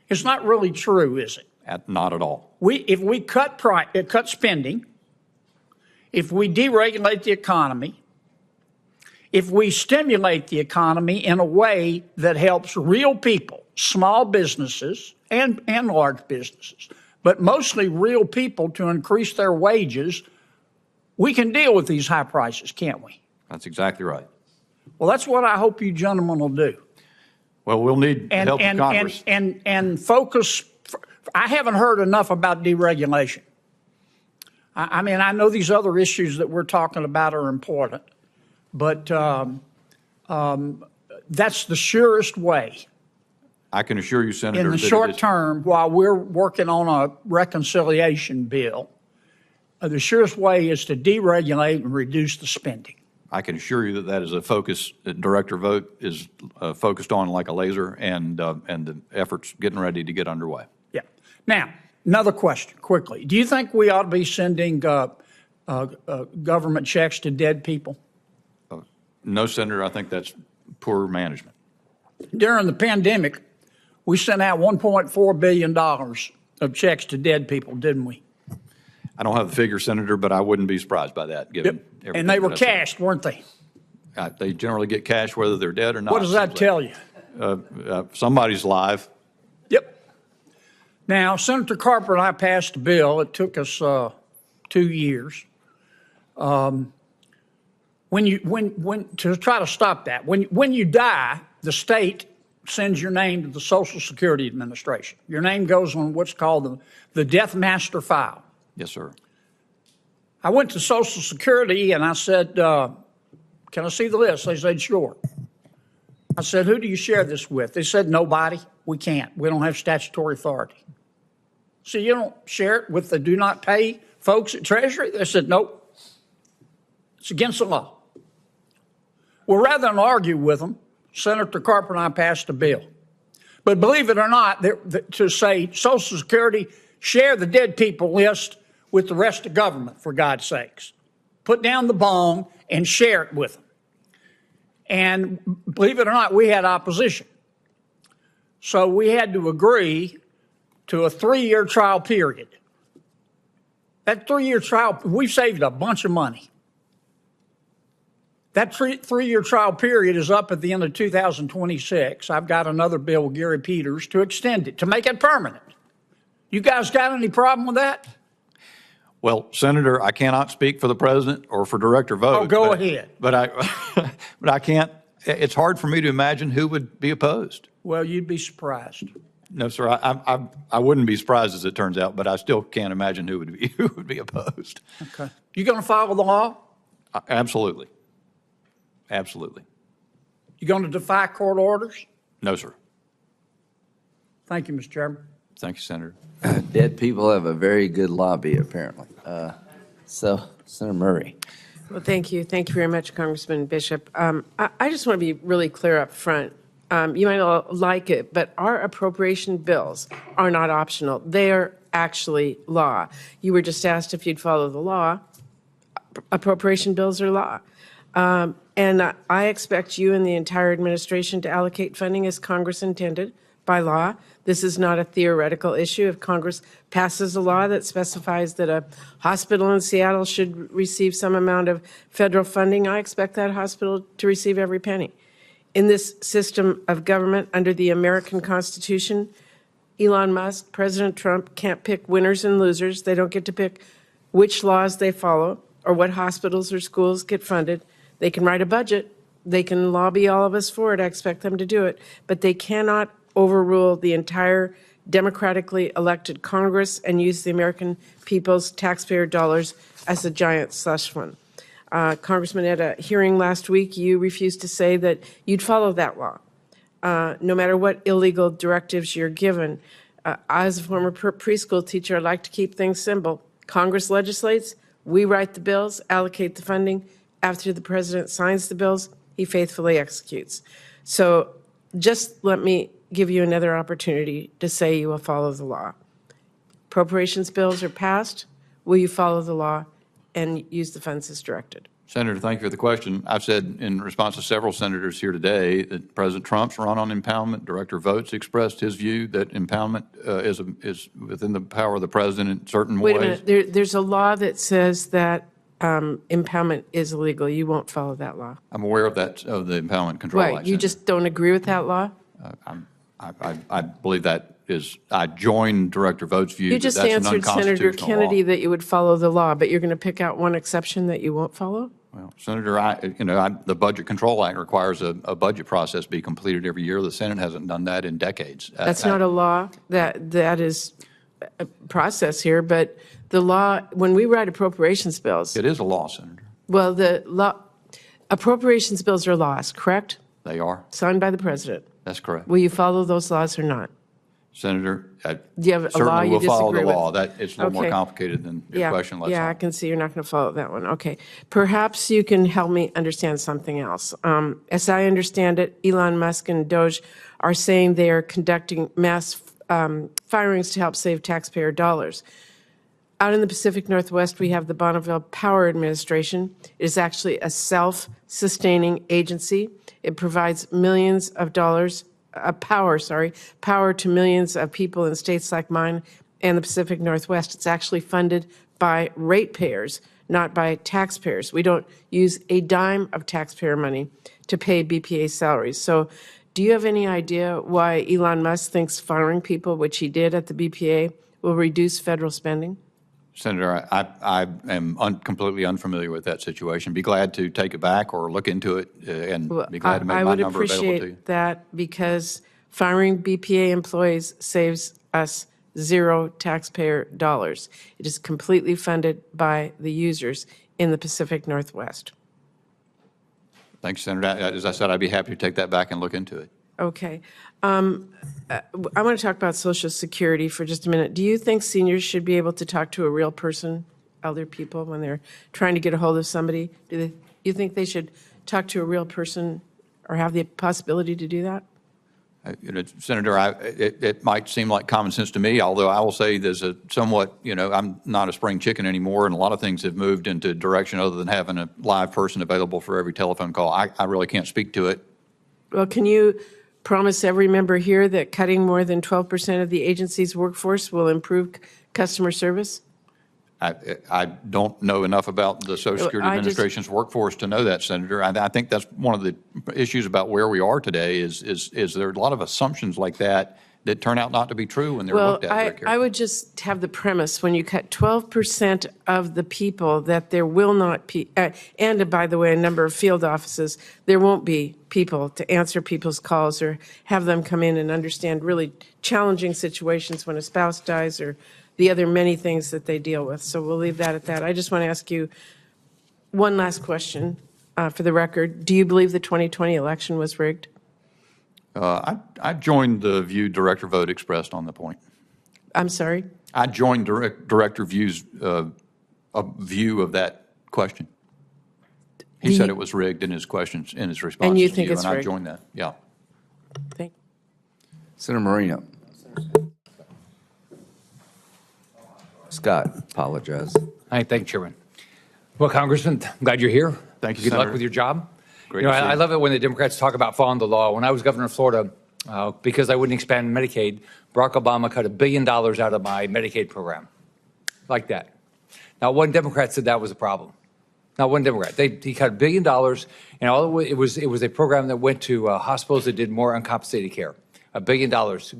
is not really true, is it? Not at all. If we cut spending, if we deregulate the economy, if we stimulate the economy in a way that helps real people, small businesses and large businesses, but mostly real people to increase their wages, we can deal with these high prices, can't we? That's exactly right. Well, that's what I hope you gentlemen will do. Well, we'll need help from Congress. And focus. I haven't heard enough about deregulation. I mean, I know these other issues that we're talking about are important, but that's the surest way I can assure you, Senator, in the that it short is- term while we're working on a reconciliation bill. The surest way is to deregulate and reduce the spending. I can assure you that that is a focus that Director Vogt is focused on like a laser, and the efforts getting ready to get underway. Yeah. Now, another question, quickly. Do you think we ought to be sending government checks to dead people? No, Senator, I think that's poor management. During the pandemic, we sent out $1.4 billion of checks to dead people, didn't we? I don't have the figure, Senator, but I wouldn't be surprised by that, given everything. And they were that I've seen. cashed, weren't they? They generally get cash whether they're dead or not. What does that tell you? Somebody's live. Yep. Now, Senator Carper and I passed a bill. It took us 2 years. To try to stop that, when you die, the state sends your name to the Social Security Administration. Your name goes on what's called the Death Master File. Yes, sir. I went to Social Security and I said, can I see the list? They said, sure. I said, who do you share this with? They said, nobody. We can't. We don't have statutory authority. So you don't share it with the do not pay folks at Treasury? They said, nope. It's against the law. Well, rather than argue with them, Senator Carper and I passed a bill. But believe it or not, to say Social Security, share the dead people list with the rest of government, for God's sakes. Put down the bone and share it with them. And believe it or not, we had opposition. So we had to agree to a 3-year trial period. That 3-year trial, we've saved a bunch of money. That 3-year trial period is up at the end of 2026. I've got another bill with Gary Peters to extend it, to make it permanent. You guys got any problem with that? Well, Senator, I cannot speak for the president or for Director Vogt. Oh, go ahead. But I can't. It's hard for me to imagine who would be opposed. Well, you'd be surprised. No, sir. I wouldn't be surprised as it turns out, but I still can't imagine who would be opposed. Okay. You going to follow the law? Absolutely. Absolutely. You going to defy court orders? No, sir. Thank you, Mr. Chairman. Thank you, Senator. Dead people have a very good lobby, apparently. So, Senator Murray. Well, thank you. Thank you very much, Congressman Bishop. I just want to be really clear up front. You might not like it, but our appropriation bills are not optional. They are actually law. You were just asked if you'd follow the law. Appropriation bills are law. And I expect you and the entire administration to allocate funding as Congress intended by law. This is not a theoretical issue. If Congress passes a law that specifies that a hospital in Seattle should receive some amount of federal funding, I expect that hospital to receive every penny. In this system of government under the American Constitution, Elon Musk, President Trump can't pick winners and losers. They don't get to pick which laws they follow or what hospitals or schools get funded. They can write a budget. They can lobby all of us for it. I expect them to do it. But they cannot overrule the entire democratically elected Congress and use the American people's taxpayer dollars as a giant slush fund. Congressman, at a hearing last week, you refused to say that you'd follow that law, no matter what illegal directives you're given. As a former preschool teacher, I like to keep things simple. Congress legislates, we write the bills, allocate the funding. After the president signs the bills, he faithfully executes. So just let me give you another opportunity to say you will follow the law. Appropriations bills are passed. Will you follow the law and use the funds as directed? Senator, thank you for the question. I've said in response to several senators here today that President Trump's run on impoundment. Director Vogt's expressed his view that impoundment is within the power of the president in certain ways. Wait a minute. There's a law that says that impoundment is illegal. You won't follow that law. I'm aware of that, of the Impoundment Control Act. Right. You just don't agree with that law? I believe that is, I join Director Vogt's view You that just that's an answered Senator unconstitutional Kennedy law. that you would follow the law, but you're going to pick out one exception that you won't follow? Well, Senator, the Budget Control Act requires a budget process be completed every year. The Senate hasn't done that in decades. That's not a law. That is process here, but the law, when we write appropriations bills, It is a law, Senator. well, the law, appropriations bills are laws, correct? They are. Signed by the president. That's correct. Will you follow those laws or not? Senator, Do you have a law certainly you will follow the disagree with? law. It's a little more Okay. complicated than your question lets Yeah, I on. can see you're not going to follow that one. Okay. Perhaps you can help me understand something else. As I understand it, Elon Musk and Doge are saying they are conducting mass firings to help save taxpayer dollars. Out in the Pacific Northwest, we have the Bonneville Power Administration. It is actually a self-sustaining agency. It provides millions of dollars power to millions of people in states like mine and the Pacific Northwest. It's actually funded by ratepayers, not by taxpayers. We don't use a dime of taxpayer money to pay BPA salaries. So do you have any idea why Elon Musk thinks firing people, which he did at the BPA, will reduce federal spending? Senator, I am completely unfamiliar with that situation. Be glad to take it back or look into it and be glad to make my number available to you. I would appreciate that because firing BPA employees saves us zero taxpayer dollars. It is completely funded by the users in the Pacific Northwest. Thank you, Senator. As I said, I'd be happy to take that back and look into it. Okay. I want to talk about Social Security for just a minute. Do you think seniors should be able to talk to a real person, elder people, when they're trying to get a hold of somebody? Do you think they should talk to a real person or have the possibility to do that? Senator, it might seem like common sense to me, although I will say there's a somewhat, I'm not a spring chicken anymore, and a lot of things have moved into a direction other than having a live person available for every telephone call. I really can't speak to it. Well, can you promise every member here that cutting more than 12% of the agency's workforce will improve customer service? I don't know enough about the Social Security Administration's workforce to know that, Senator. I think that's one of the issues about where we are today is there are a lot of assumptions like that that turn out not to be true when they're looked at very carefully. I would just have the premise, when you cut 12% of the people, that there will not be, and by the way, a number of field offices, there won't be people to answer people's calls or have them come in and understand really challenging situations when a spouse dies or the other many things that they deal with. So we'll leave that at that. I just want to ask you one last question for the record. Do you believe the 2020 election was rigged? I joined the view Director Vogt expressed on the point. I'm sorry? I joined Director View's view of that question. He said it was rigged in his questions, in his response. And you think it's rigged? rigged? I joined that, yeah. Thank you. Senator Moreno. Scott, apologize. Hi, thank you, Chairman. Well, Congressman, I'm glad you're here. Thank you, Good Senator. luck with your job. Great to see I you. love it when the Democrats talk about following the law. When I was governor of Florida, because I wouldn't expand Medicaid, Barack Obama cut $1 billion out of my Medicaid program. Like that. Not one Democrat said that was a problem. Not one Democrat. He cut $1 billion, and all it was a program that went to hospitals that did more uncompensated care. $1 billion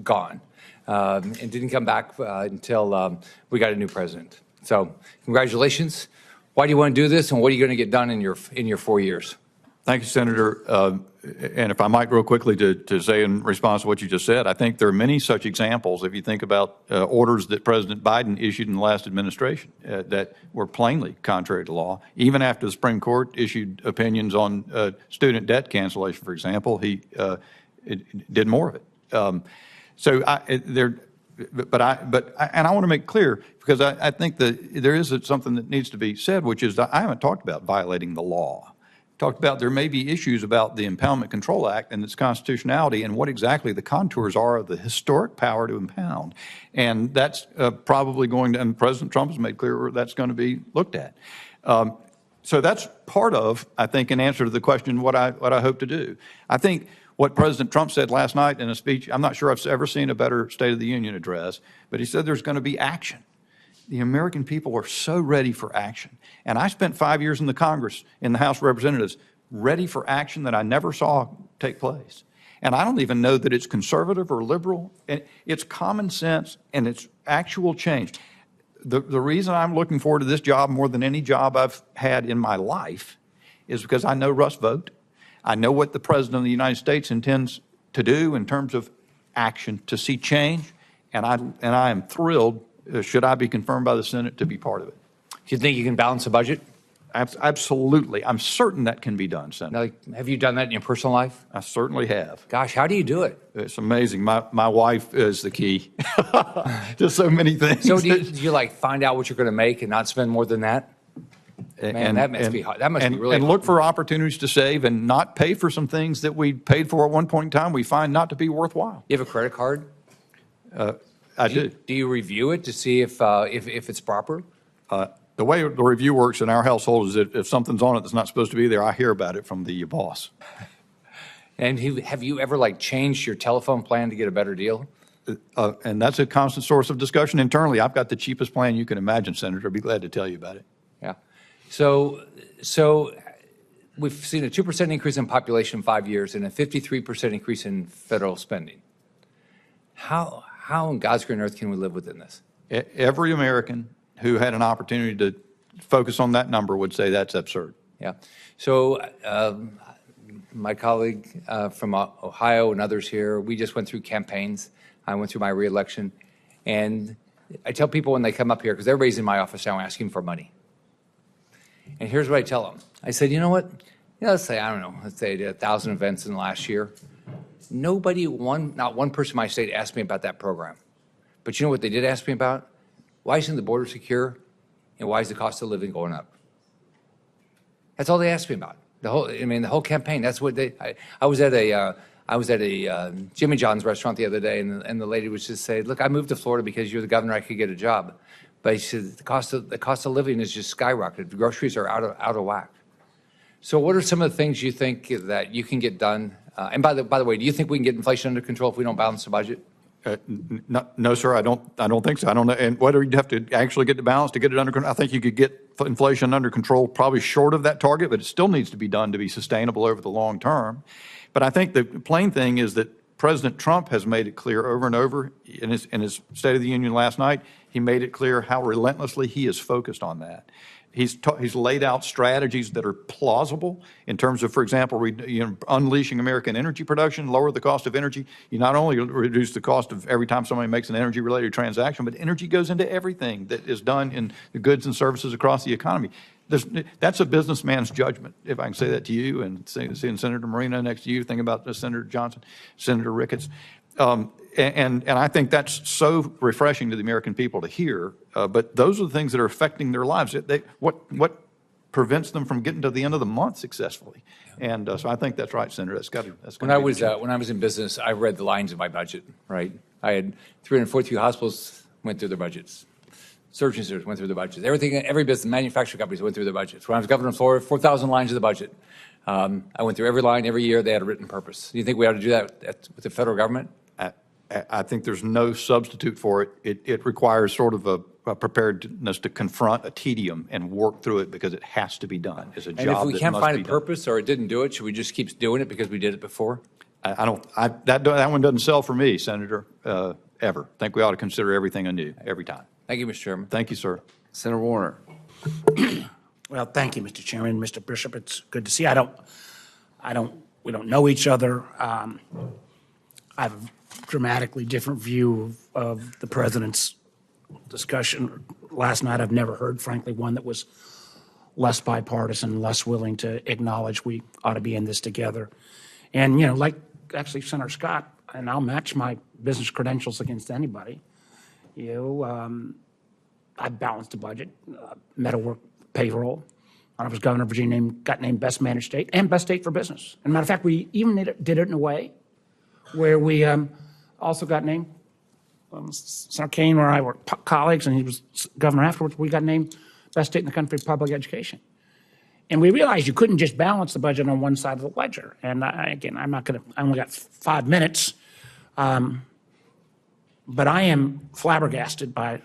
gone, and didn't come back until we got a new president. So, congratulations. Why do you want to do this, and what are you going to get done in your 4 years? Thank you, Senator. And if I might real quickly to say in response to what you just said, I think there are many such examples if you think about orders that President Biden issued in the last administration that were plainly contrary to law. Even after the Supreme Court issued opinions on student debt cancellation, for example, he did more of it. And I want to make clear, because I think that there is something that needs to be said, which is that I haven't talked about violating the law. Talked about there may be issues about the Impoundment Control Act and its constitutionality and what exactly the contours are of the historic power to impound. And that's probably going to, and President Trump has made clear that's going to be looked at. So that's part of, I think, an answer to the question, what I hope to do. I think what President Trump said last night in a speech, I'm not sure I've ever seen a better State of the Union address, but he said there's going to be action. The American people are so ready for action. And I spent 5 years in the Congress, in the House of Representatives, ready for action that I never saw take place. And I don't even know that it's conservative or liberal. It's common sense and it's actual change. The reason I'm looking forward to this job more than any job I've had in my life is because I know Russ Vought. I know what the President of the United States intends to do in terms of action, to see change. And I am thrilled should I be confirmed by the Senate, to be part of it. Do you think you can balance a budget? Absolutely. I'm certain that can can Senator. Now, have you done that in your personal life? I certainly have. Gosh, how do you do it? It's amazing. My wife is the key to so many things. So do you like find out what you're going to make and not spend more than that? Man, that must be hard. That must be really and hard. look for opportunities to save and not pay for some things that we paid for at one point in time we find not to be worthwhile. You have a credit card? I do. Do you review it to see if it's proper? The way the review works in our household is that if something's on it that's not supposed to be there, I hear about it from the boss. And have you ever like changed your telephone plan to get a better deal? And that's a constant source of discussion internally. I've got the cheapest plan you can imagine, Senator. I'd be glad to tell you about it. Yeah. So we've seen a 2% increase in population in 5 years and a 53% increase in federal spending. How on God's green earth can we live within this? Every American who had an opportunity to focus on that number would say that's absurd. Yeah. So my colleague from Ohio and others here, we just went through campaigns. I went through my reelection. And I tell people when they come up here, because everybody's in my office now asking for money. And here's what I tell them. I said, you know what? Let's say, I don't know, let's say I did 1,000 events in the last year. Not one person in my state asked me about that program. But you know what they did ask me about? Why isn't the border secure? And why is the cost of living going up? That's all they asked me about. The whole campaign. That's what I was at a Jimmy John's restaurant the other day, and the lady was just saying, "Look, I moved to Florida because you're the governor. I could get a job." But she said the cost of living is just skyrocketed. The groceries are out of whack. So, what are some of the things you think that you can get done? And by the way, do you think we can get inflation under control if we don't balance the budget? No, sir, I don't think so. I don't know. And whether you'd have to actually get the balance to get it under control, I think you could get inflation under control probably short of that target, but it still needs to be done to be sustainable over the long term. But I think the plain thing is that President Trump has made it clear over and over in his State of the Union last night. He made it clear how relentlessly he is focused on that. He's laid out strategies that are plausible in terms of, for example, unleashing American energy production, lower the cost of energy. You not only reduce the cost of every time somebody makes an energy-related transaction, but energy goes into everything that is done in the goods and services across the economy. That's a businessman's judgment, if I can say that to you, and seeing Senator Moreno next to you, think about Senator Johnson, Senator Ricketts. And I think that's so refreshing to the American people to hear. But those are the things that are affecting their lives. What prevents them from getting to the end of the month successfully? And so I think that's right, Senator. When I was in business, I read the lines of my budget. Right, I had 343 hospitals went through their budgets. Surgeon centers went through their budgets. Every business, manufacturing companies went through their budgets. When I was governor of Florida, 4,000 lines of the budget. I went through every line every year. They had a written purpose. Do you think we ought to do that with the federal government? I think there's no substitute for it. It requires sort of a preparedness to confront a tedium and work through it because it has to be done. It's a job that must be done. And if we can't find a purpose or it didn't do it, should we just keep doing it because we did it before? That one doesn't sell for me, Senator, ever. I think we ought to consider everything anew every time. Thank you, Mr. Chairman. Thank you, sir. Senator Warner. Well, thank you, Mr. Chairman. Mr. Bishop, it's good to see you. We don't know each other. I have a dramatically different view of the president's discussion last night. I've never heard, frankly, one that was less bipartisan, less willing to acknowledge we ought to be in this together. And, like actually Senator Scott, and I'll match my business credentials against anybody. I balanced the budget, met a work payroll. When I was governor of Virginia, got named best managed state and best state for business. And matter of fact, we even did it in a way where we also got named, Senator Kane, where I were colleagues, and he was governor afterwards, we got named best state in the country for public education. And we realized you couldn't just balance the budget on one side of the ledger. And I only got 5 minutes, but I am flabbergasted by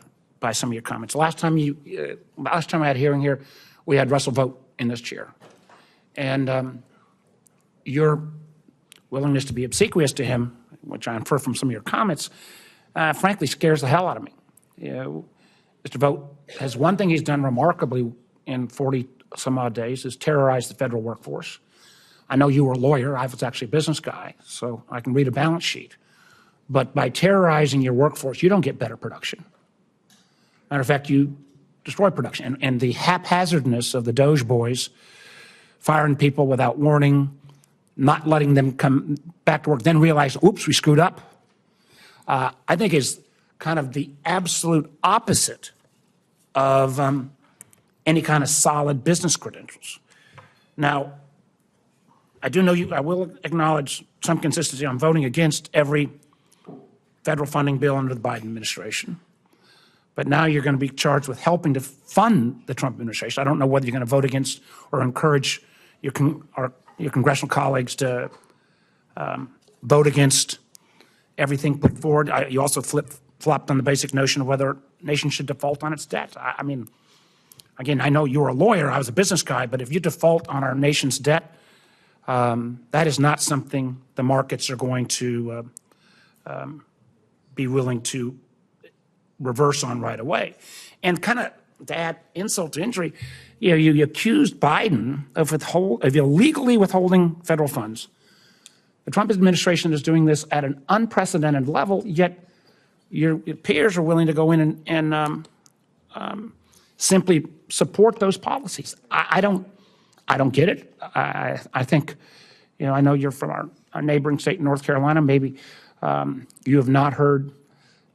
some of your comments. Last time I had a hearing here, we had Russell Vogt in this chair. And your willingness to be obsequious to him, which I infer from some of your comments, frankly scares the hell out of me. Mr. Vogt has one thing he's done remarkably in 40 some odd days is terrorize the federal workforce. I know you were a lawyer. I was actually a business guy, so I can read a balance sheet. But by terrorizing your workforce, you don't get better production. Matter of fact, you destroy production. And the haphazardness of the Doge boys firing people without warning, not letting them come back to work, then realize, oops, we screwed up, I think is kind of the absolute opposite of any kind of solid business credentials. Now, I do know I will acknowledge some consistency. I'm voting against every federal funding bill under the Biden administration. But now you're going to be charged with helping to fund the Trump administration. I don't know whether you're going to vote against or encourage your congressional colleagues to vote against everything put forward. You also flopped on the basic notion of whether a nation should default on its debt. I mean, again, I know you're a lawyer. I was a business guy. But if you default on our nation's debt, that is not something the markets are going to be willing to reverse on right away. And kind of to add insult to injury, you accused Biden of illegally withholding federal funds. The Trump administration is doing this at an unprecedented level, yet your peers are willing to go in and simply support those policies. I don't get it. I think, I know you're from our neighboring state, North Carolina. Maybe you have not heard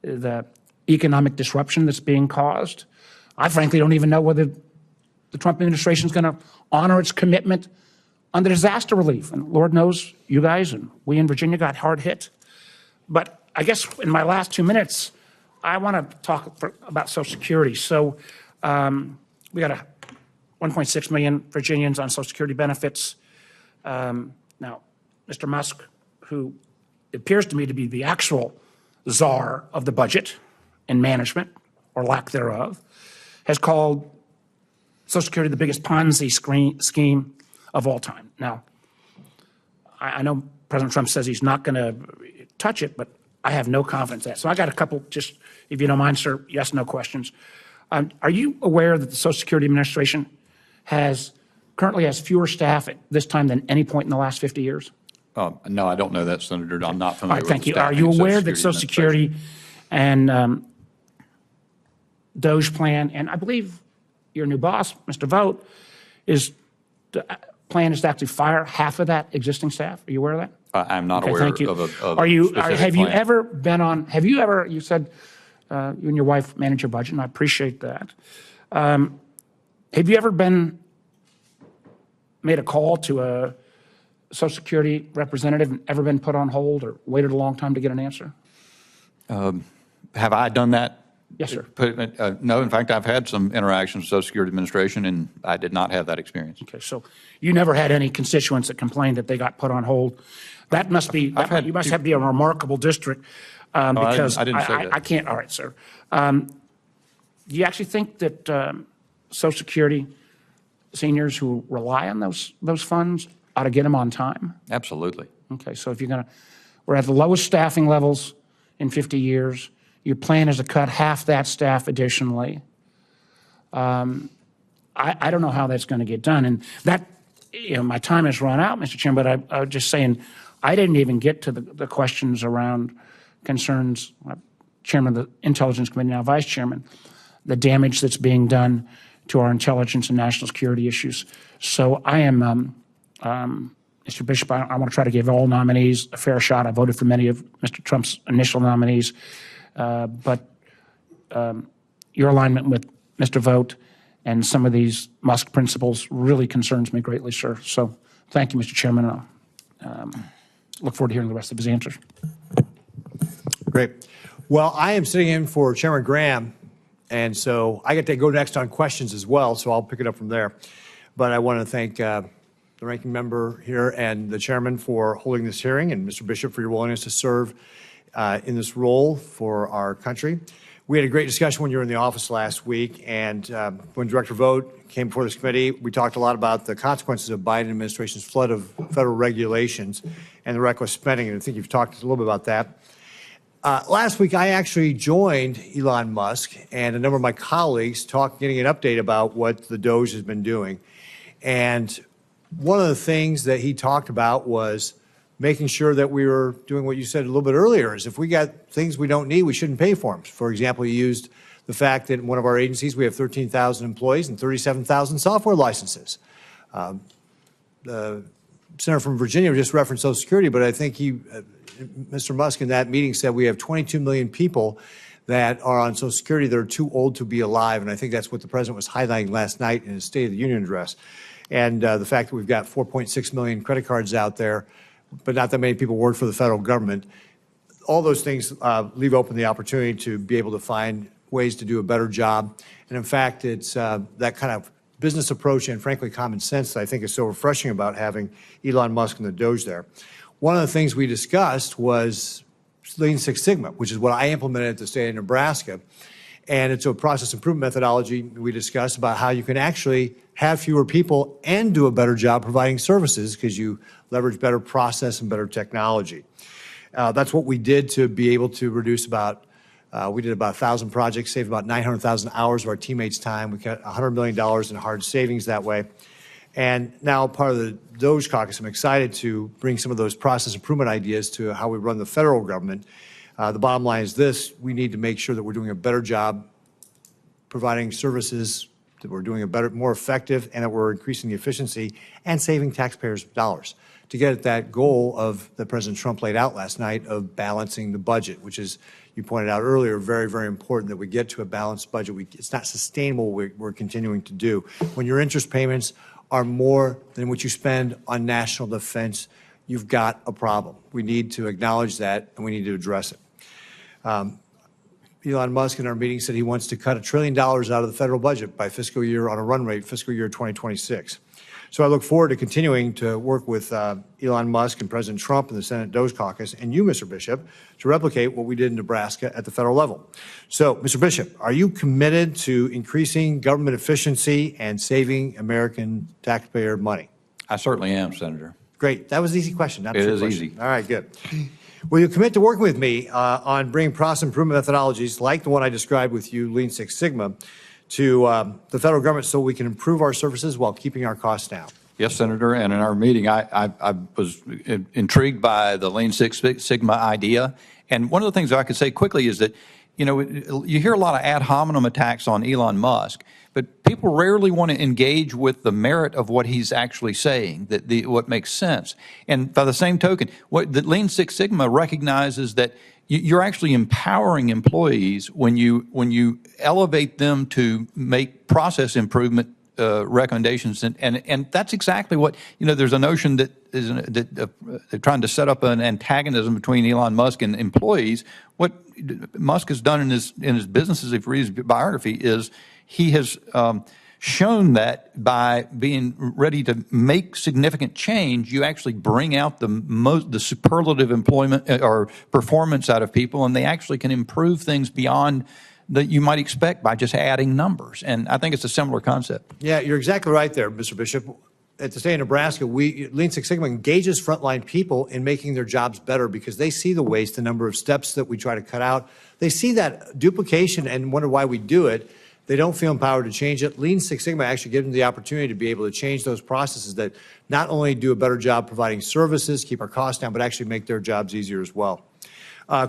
the economic disruption that's being caused. I frankly don't even know whether the Trump administration is going to honor its commitment on the disaster relief. And Lord knows you guys and we in Virginia got hard hit. But I guess in my last 2 minutes, I want to talk about Social Security. So we got 1.6 million Virginians on Social Security benefits. Now, Mr. Musk, who appears to me to be the actual czar of the budget and management, or lack thereof, has called Social Security the biggest Ponzi scheme of all time. Now, I know President Trump says he's not going to touch it, but I have no confidence in that. So I got a couple, just if you don't mind, sir, yes, no questions. Are you aware that the Social Security Administration currently has fewer staff at this time than any point in the last 50 years? No, I don't know that, Senator. I'm not familiar with thank you. Are you aware that Social Security and Doge plan, and I believe your new boss, Mr. Vogt, the plan is to actually fire half of that existing staff? Are you aware of that? I'm not aware thank you. of a Have you plan. ever been on, you said you and your wife manage your budget, and I appreciate that. Have you ever made a call to a Social Security representative and ever been put on hold or waited a long time to get an answer? Have I done that? Yes, sir. No, in fact, I've had some interactions with Social Security Administration, and I did not have that experience. Okay, so you never had any constituents that complained that they got put on hold. That must be, you must have to be a remarkable district because I didn't say that. I can't, all right, sir. Do you actually think that Social Security seniors who rely on those funds ought to get them on time? Absolutely. Okay, so if we're at the lowest staffing levels in 50 years. Your plan is to cut half that staff additionally. I don't know how that's going to get done. And that, my time has run out, Mr. Chairman, but I was just saying, I didn't even get to the questions around concerns, Chairman of the Intelligence Committee, now Vice Chairman, the damage that's being done to our intelligence and national security issues. So I am, Mr. Bishop, I want to try to give all nominees a fair shot. I voted for many of Mr. Trump's initial nominees. But your alignment with Mr. Vogt and some of these Musk principles really concerns me greatly, sir. So thank you, Mr. Chairman. I'll look forward to hearing the rest of his answers. Great. Well, I am sitting in for Chairman Graham, and so I get to go next on questions as well, so I'll pick it up from there. But I want to thank the ranking member here and the chairman for holding this hearing, and Mr. Bishop for your willingness to serve in this role for our country. We had a great discussion when you were in the office last week, and when Director Vogt came before this committee, we talked a lot about the consequences of Biden administration's flood of federal regulations and the reckless spending, and I think you've talked a little bit about that. Last week, I actually joined Elon Musk and a number of my colleagues getting an update about what the Doge has been doing. And one of the things that he talked about was making sure that we were doing what you said a little bit earlier, is if we got things we don't need, we shouldn't pay for them. For example, he used the fact that in one of our agencies we have 13,000 employees and 37,000 software licenses. The senator from Virginia just referenced Social Security, but I think Mr. Musk in that meeting said we have 22 million people that are on Social Security that are too old to be alive, and I think that's what the president was highlighting last night in his State of the Union address. And the fact that we've got 4.6 million credit cards out there, but not that many people work for the federal government. All those things leave open the opportunity to be able to find ways to do a better job. And in fact, it's that kind of business approach and frankly common sense that I think is so refreshing about having Elon Musk and the Doge there. One of the things we discussed was Lean Six Sigma, which is what I implemented at the state of Nebraska. And it's a process improvement methodology we discussed about how you can actually have fewer people and do a better job providing services because you leverage better process and better technology. That's what we did to be able to reduce we did about 1,000 projects, saved about 900,000 hours of our teammates' time. We got $100 million in hard savings that way. And now part of the Doge caucus, I'm excited to bring some of those process improvement ideas to how we run the federal government. The bottom line is this: we need to make sure that we're doing a better job providing services, that we're doing more effective, and that we're increasing the efficiency and saving taxpayers dollars to get at that goal of that President Trump laid out last night of balancing the budget, which is, you pointed out earlier, very, very important that we get to a balanced budget. It's not sustainable we're continuing to do. When your interest payments are more than what you spend on national defense, you've got a problem. We need to acknowledge that, and we need to address it. Elon Musk in our meeting said he wants to cut $1 trillion out of the federal budget by fiscal year on a run rate, fiscal year 2026. So I look forward to continuing to work with Elon Musk and President Trump and the Senate Doge Caucus and you, Mr. Bishop, to replicate what we did in Nebraska at the federal level. So, Mr. Bishop, are you committed to increasing government efficiency and saving American taxpayer money? I certainly am, Senator. Great. That was an easy question. Not a trick question. Easy. All right, good. Will you commit to working with me on bringing process improvement methodologies like the one I described with you, Lean Six Sigma, to the federal government so we can improve our services while keeping our costs down? Yes, Senator, and in our meeting, I was intrigued by the Lean Six Sigma idea. And one of the things that I could say quickly is that, you know, you hear a lot of ad hominem attacks on Elon Musk, but people rarely want to engage with the merit of what he's actually saying, what makes sense. And by the same token, the Lean Six Sigma recognizes that you're actually empowering employees when you elevate them to make process improvement recommendations, and that's exactly what, you know. There's a notion that they're trying to set up an antagonism between Elon Musk and employees. What Musk has done in his businesses, if you read his biography, is he has shown that by being ready to make significant change, you actually bring out the superlative employment or performance out of people, and they actually can improve things beyond that you might expect by just adding numbers. And I think it's a similar concept. Yeah, you're exactly right there, Mr. Bishop. At the state of Nebraska, Lean Six Sigma engages frontline people in making their jobs better because they see the waste, the number of steps that we try to cut out. They see that duplication and wonder why we do it. They don't feel empowered to change it. Lean Six Sigma actually gives them the opportunity to be able to change those processes that not only do a better job providing services, keep our costs down, but actually make their jobs easier as well.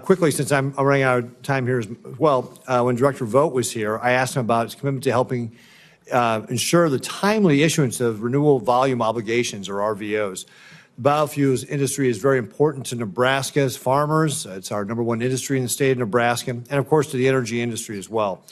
Quickly, since I'm running out of time here as well, when Director Vogt was here, I asked him about his commitment to helping ensure the timely issuance of renewable volume obligations, or RVOs. The biofuels industry is very important to Nebraska's farmers. It's our #1 industry in the state of Nebraska, and of course to the energy industry as well.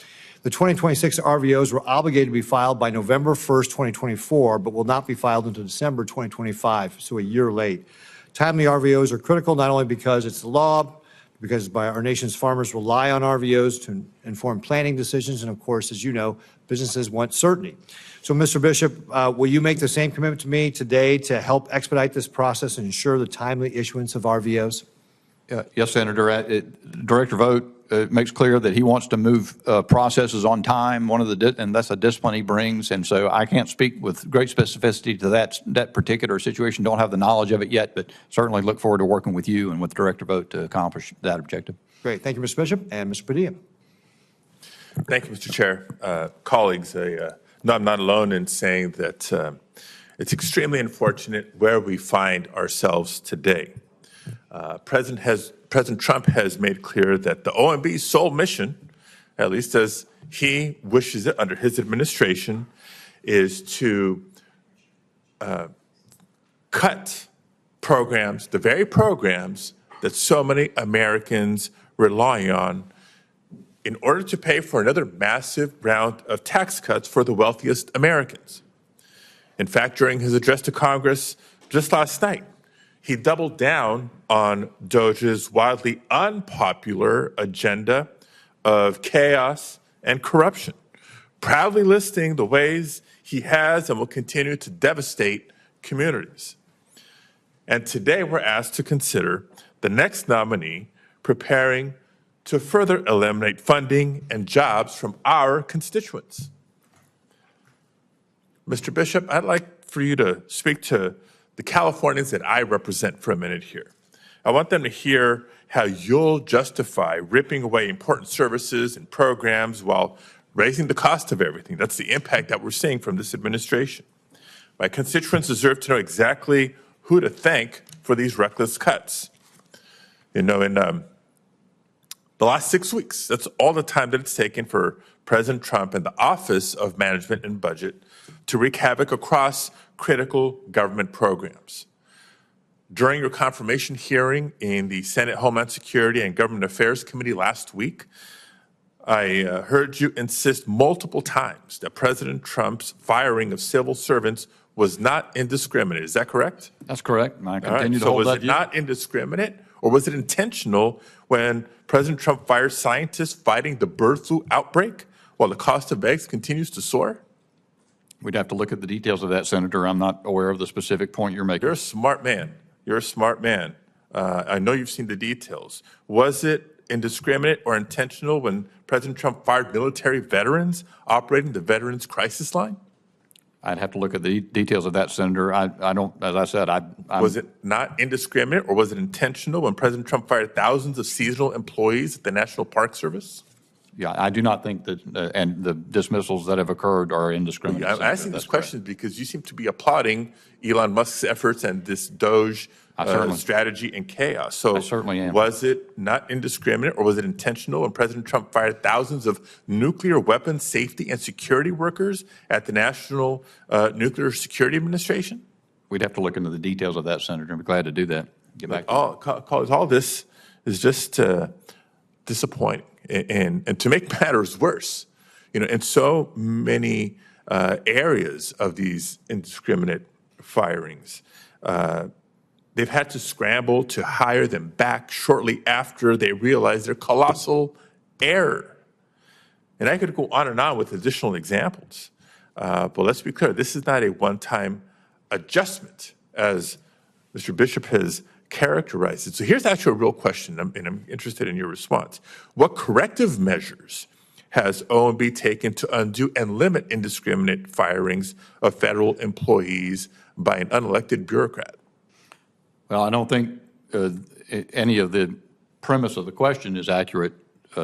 The 2026 RVOs were obligated to be filed by November 1st, 2024, but will not be filed until December 2025, so a year late. Timely RVOs are critical not only because it's the law, because our nation's farmers rely on RVOs to inform planning decisions, and of course, as you know, businesses want certainty. So, Mr. Bishop, will you make the same commitment to me today to help expedite this process and ensure the timely issuance of RVOs? Yes, Senator. Director Vogt makes clear that he wants to move processes on time. And that's a discipline he brings. And so I can't speak with great specificity to that particular situation. Don't have the knowledge of it yet, but certainly look forward to working with you and with Director Vogt to accomplish that objective. Great. Thank you, Mr. Bishop. And Mr. Padilla. Thank you, Mr. Chair. Colleagues, no, I'm not alone in saying that it's extremely unfortunate where we find ourselves today. President Trump has made clear that the OMB's sole mission at least as he wishes it under his administration, is to cut programs, the very programs that so many Americans rely on in order to pay for another massive round of tax cuts for the wealthiest Americans. In fact, during his address to Congress just last night, he doubled down on DOJ's wildly unpopular agenda of chaos and corruption, proudly listing the ways he has and will continue to devastate communities. And today we're asked to consider the next nominee preparing to further eliminate funding and jobs from our constituents. Mr. Bishop, I'd like for you to speak to the Californians that I represent for a minute here. I want them to hear how you'll justify ripping away important services and programs while raising the cost of everything. That's the impact that we're seeing from this administration. My constituents deserve to know exactly who to thank for these reckless cuts. You know, in the last 6 weeks, that's all the time that it's taken for President Trump and the Office of Management and Budget to wreak havoc across critical government programs. During your confirmation hearing in the Senate Homeland Security and Government Affairs Committee last week, I heard you insist multiple times that President Trump's firing of civil servants was not indiscriminate. Is that correct? That's correct. And I continue to so hold was that it view. not indiscriminate, or was it intentional when President Trump fired scientists fighting the bird flu outbreak while the cost of eggs continues to soar? We'd have to look at the details of that, Senator. I'm not aware of the specific point you're making. You're a smart man. You're a smart man. I know you've seen the details. Was it indiscriminate or intentional when President Trump fired military veterans operating the Veterans Crisis Line? I'd have to look at the details of that, Senator. I don't, as I said, I'm Was it not indiscriminate or was it intentional when President Trump fired thousands of seasonal employees at the National Park Service? Yeah, I do not think that, and the dismissals that have occurred are indiscriminate. I'm Senator. asking this That's question because you seem to be applauding Elon Musk's efforts and this Doge strategy and chaos. So I certainly am. Was it not indiscriminate or was it intentional when President Trump fired thousands of nuclear weapons safety and security workers at the National Nuclear Security Administration? We'd have to look into the details of that, Senator. I'm glad to do that. Get back to all this is just disappointing. And to make matters worse, you know, in so many areas of these indiscriminate firings, they've had to scramble to hire them back shortly after they realize their colossal error. And I could go on and on with additional examples. But let's be clear, this is not a one-time adjustment, as Mr. Bishop has characterized it. So here's actually a real question, and I'm interested in your response. What corrective measures has OMB taken to undo and limit indiscriminate firings of federal employees by an unelected bureaucrat? Well, I don't think any of the premise of the question is accurate,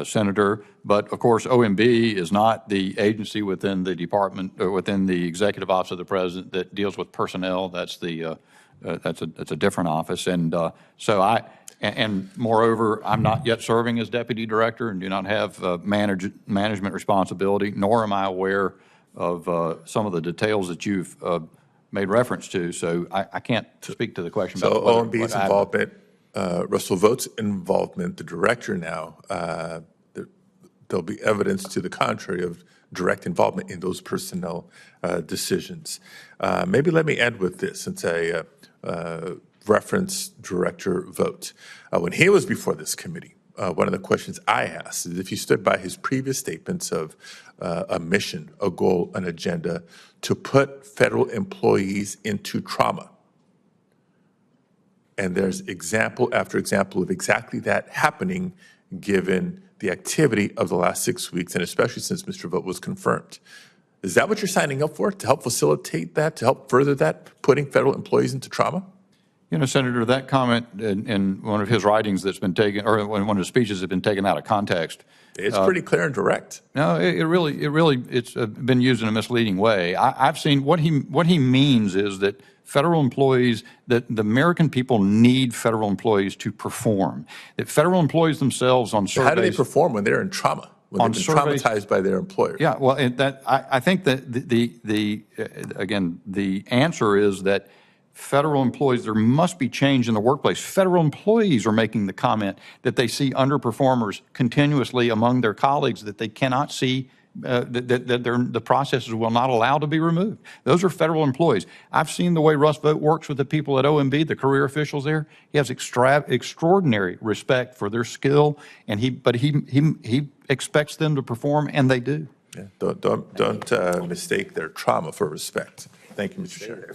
Senator. But of course, OMB is not the agency within the department or within the Executive Office of the President that deals with personnel. That's the that's a different office. And and moreover, I'm not yet serving as deputy director and do not have management responsibility, nor am I aware of some of the details that you've made reference to. So I can't speak to the question. So about OMB's involvement, Russell Vought's involvement, the director now, there'll be evidence to the contrary of direct involvement in those personnel decisions. Maybe let me end with this, since I reference Director Vogt. When he was before this committee, one of the questions I asked is if he stood by his previous statements of a mission, a goal, an agenda to put federal employees into trauma. And there's example after example of exactly that happening given the activity of the last 6 weeks, and especially since Mr. Vogt was confirmed. Is that what you're signing up for, to help facilitate that, to help further that, putting federal employees into trauma? You know, Senator, that comment in one of his writings that's been taken, or one of his speeches has been taken out of context. It's pretty clear and direct. No, it's been used in a misleading way. I've seen what he means is that federal employees, that the American people need federal employees to perform. That federal employees themselves on surveys. How do they perform when they're in trauma? when they've been traumatized by their employer. Yeah, well, I think that again, the answer is that federal employees, there must be change in the workplace. Federal employees are making the comment that they see underperformers continuously among their colleagues, that they cannot see that the processes will not allow to be removed. Those are federal employees. I've seen the way Russ Vought works with the people at OMB, the career officials there. He has extraordinary respect for their skill, and he expects them to perform, and they do. Yeah, don't mistake their trauma for respect. Thank you, Mr. Chair.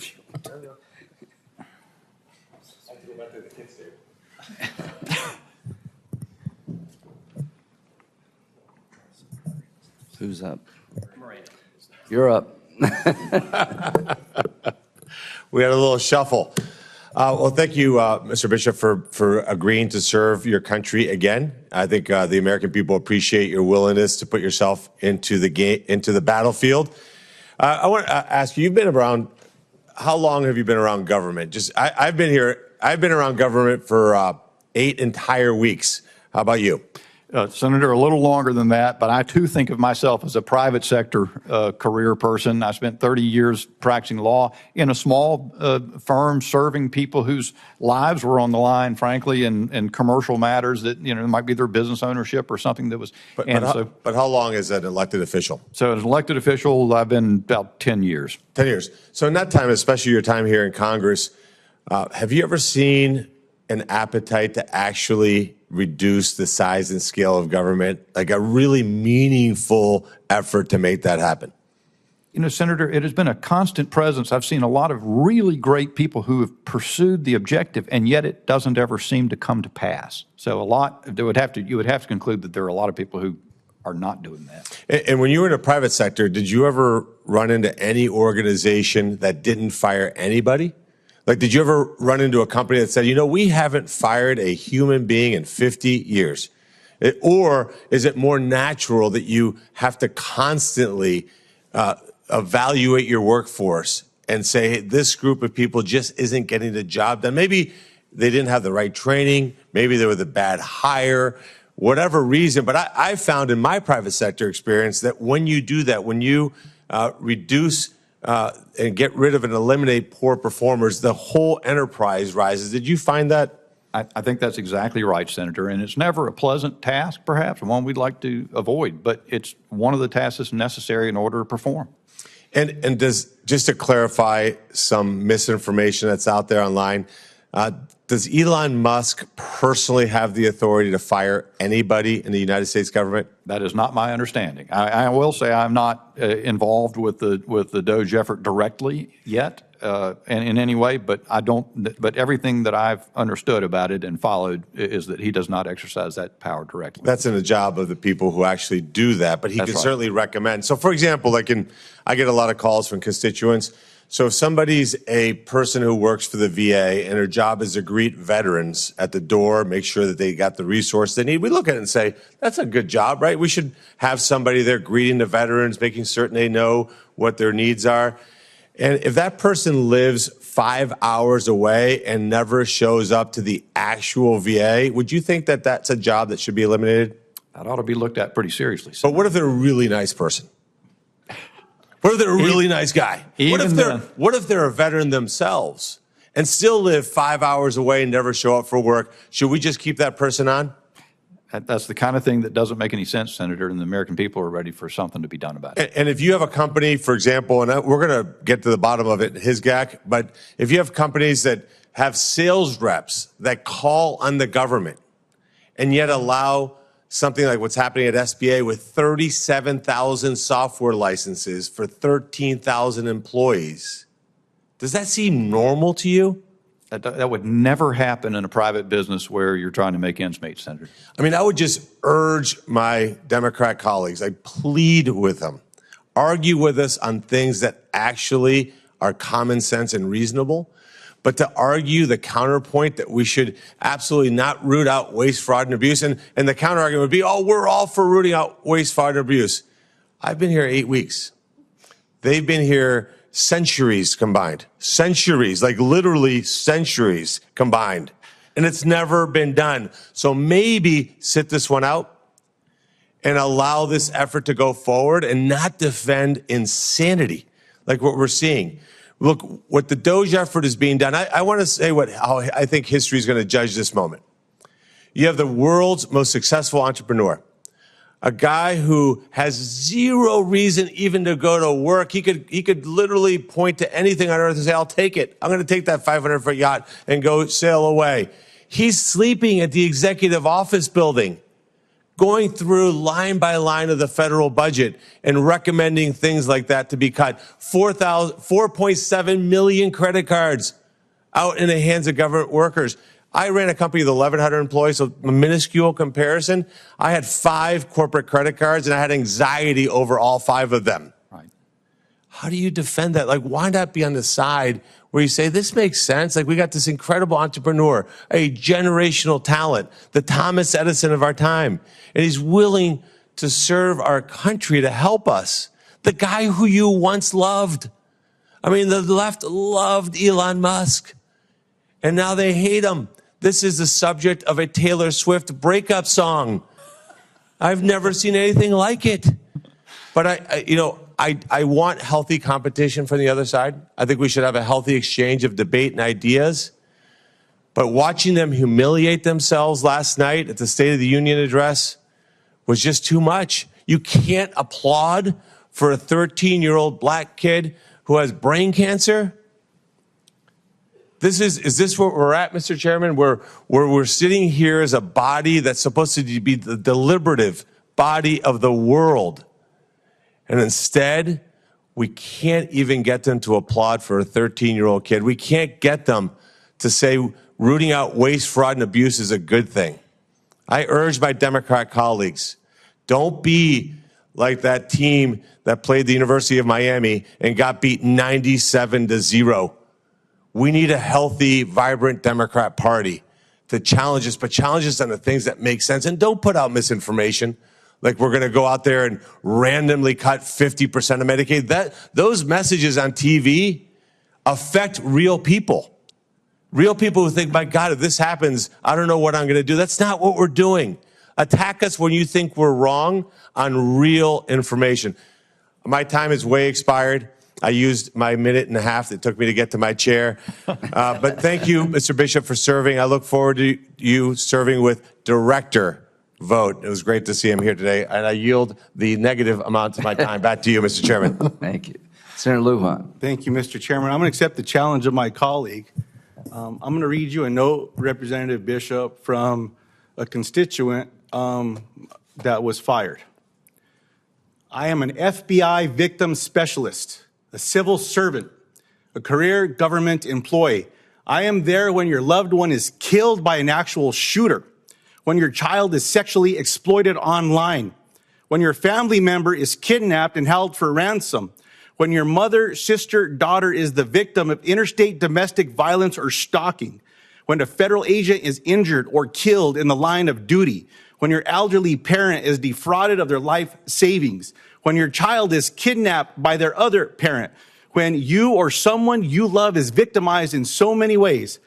Who's up? You're up. We had a little shuffle. Well, thank you, Mr. Bishop, for agreeing to serve your country again. I think the American people appreciate your willingness to put yourself into the battlefield. I want to ask you, you've been around, how long have you been around government? I've been around government for 8 entire weeks. How about you? Senator, a little longer than that, but I too think of myself as a private sector career person. I spent 30 years practicing law in a small firm, serving people whose lives were on the line, frankly, in commercial matters that, it might be their business ownership or something that was. But how long is an elected official? So as an elected official, I've been about 10 years. 10 years. So in that time, especially your time here in Congress, have you ever seen an appetite to actually reduce the size and scale of government, like a really meaningful effort to make that happen? Senator, it has been a constant presence. I've seen a lot of really great people who have pursued the objective, and yet it doesn't ever seem to come to pass. So you would have to conclude that there are a lot of people who are not doing that. And when you were in the private sector, did you ever run into any organization that didn't fire anybody? Like, did you ever run into a company that said, we haven't fired a human being in 50 years? Or is it more natural that you have to constantly evaluate your workforce and say, hey, this group of people just isn't getting the job done? Maybe they didn't have the right training. Maybe they were the bad hire, whatever reason. But I found in my private sector experience that when you do that, when you reduce and get rid of and eliminate poor performers, the whole enterprise rises. Did you find that? I think that's exactly right, Senator. And it's never a pleasant task, perhaps, one we'd like to avoid, but it's one of the tasks that's necessary in order to perform. And just to clarify some misinformation that's out there online, does Elon Musk personally have the authority to fire anybody in the United States government? That is not my understanding. I will say I'm not involved with the Doge effort directly yet, in any way, but But everything that I've understood about it and followed is that he does not exercise that power directly. That's in the job of the people who actually do that, but he can certainly recommend. So, for example, I get a lot of calls from constituents. So if somebody's a person who works for the VA and her job is to greet veterans at the door, make sure that they got the resource they need, we look at it and say, that's a good job, right? We should have somebody there greeting the veterans, making certain they know what their needs are. And if that person lives 5 hours away and never shows up to the actual VA, would you think that that's a job that should be eliminated? That ought to be looked at pretty seriously. But what if they're a really nice person? What if they're a really nice guy? What if they're a veteran themselves and still live 5 hours away and never show up for work? Should we just keep that person on? That's the kind of thing that doesn't make any sense, Senator, and the American people are ready for something to be done about it. And if you have a company, for example, and we're going to get to the bottom of it, HISGAC, but if you have companies that have sales reps that call on the government and yet allow something like what's happening at SBA with 37,000 software licenses for 13,000 employees, does that seem normal to you? That would never happen in a private business where you're trying to make ends meet, Senator. I mean, I would just urge my Democrat colleagues, I plead with them, argue with us on things that actually are common sense and reasonable. But to argue the counterpoint that we should absolutely not root out waste, fraud, and abuse, and the counterargument would be, oh, we're all for rooting out waste, fraud, and abuse. I've been here 8 weeks. They've been here centuries combined. Centuries, like literally centuries combined. And it's never been done. So maybe sit this one out and allow this effort to go forward and not defend insanity like what we're seeing. Look, what the DOGE effort is being done, I want to say how I think history is going to judge this moment. You have the world's most successful entrepreneur, a guy who has zero reason even to go to work. He could literally point to anything on earth and say, I'll take it. I'm going to take that 500-foot yacht and go sail away. He's sleeping at the executive office building, going through line by line of the federal budget and recommending things like that to be cut. 4.7 million credit cards out in the hands of government workers. I ran a company with 1,100 employees, so a minuscule comparison. I had 5 corporate credit cards, and I had anxiety over all 5 of them. Right. How do you defend that? Like, why not be on the side where you say, this makes sense? Like, we got this incredible entrepreneur, a generational talent, the Thomas Edison of our time, and he's willing to serve our country to help us. The guy who you once loved. I mean, the left loved Elon Musk, and now they hate him. This is the subject of a Taylor Swift breakup song. I've never seen anything like it. But I want healthy competition from the other side. I think we should have a healthy exchange of debate and ideas. But watching them humiliate themselves last night at the State of the Union address was just too much. You can't applaud for a 13-year-old black kid who has brain cancer. Is this where we're at, Mr. Chairman? Where we're sitting here as a body that's supposed to be the deliberative body of the world. And instead, we can't even get them to applaud for a 13-year-old kid. We can't get them to say rooting out waste, fraud, and abuse is a good thing. I urge my Democrat colleagues, don't be like that team that played the University of Miami and got beat 97-0. We need a healthy, vibrant Democrat Party to challenge us, but challenge us on the things that make sense. And don't put out misinformation, like we're going to go out there and randomly cut 50% of Medicaid. Those messages on TV affect real people. Real people who think, my God, if this happens, I don't know what I'm going to do. That's not what we're doing. Attack us when you think we're wrong on real information. My time is way expired. I used my minute and a half that took me to get to my chair. But thank you, Mr. Bishop, for serving. I look forward to you serving with director vote. It was great to see him here today. And I yield the negative amount of my time back to you, Mr. Chairman. Thank you. Senator Lujan. Thank you, Mr. Chairman. I'm going to accept the challenge of my colleague. I'm going to read you a note, Representative Bishop, from a constituent that was fired. I am an FBI victim specialist, a civil servant, a career government employee. I am there when your loved one is killed by an actual shooter, when your child is sexually exploited online, when your family member is kidnapped and held for ransom, when your mother, sister, daughter is the victim of interstate domestic violence or stalking, when a federal agent is injured or killed in the line of duty, when your elderly parent is defrauded of their life savings, when your child is kidnapped by their other parent, when you or someone you love is victimized in so many ways.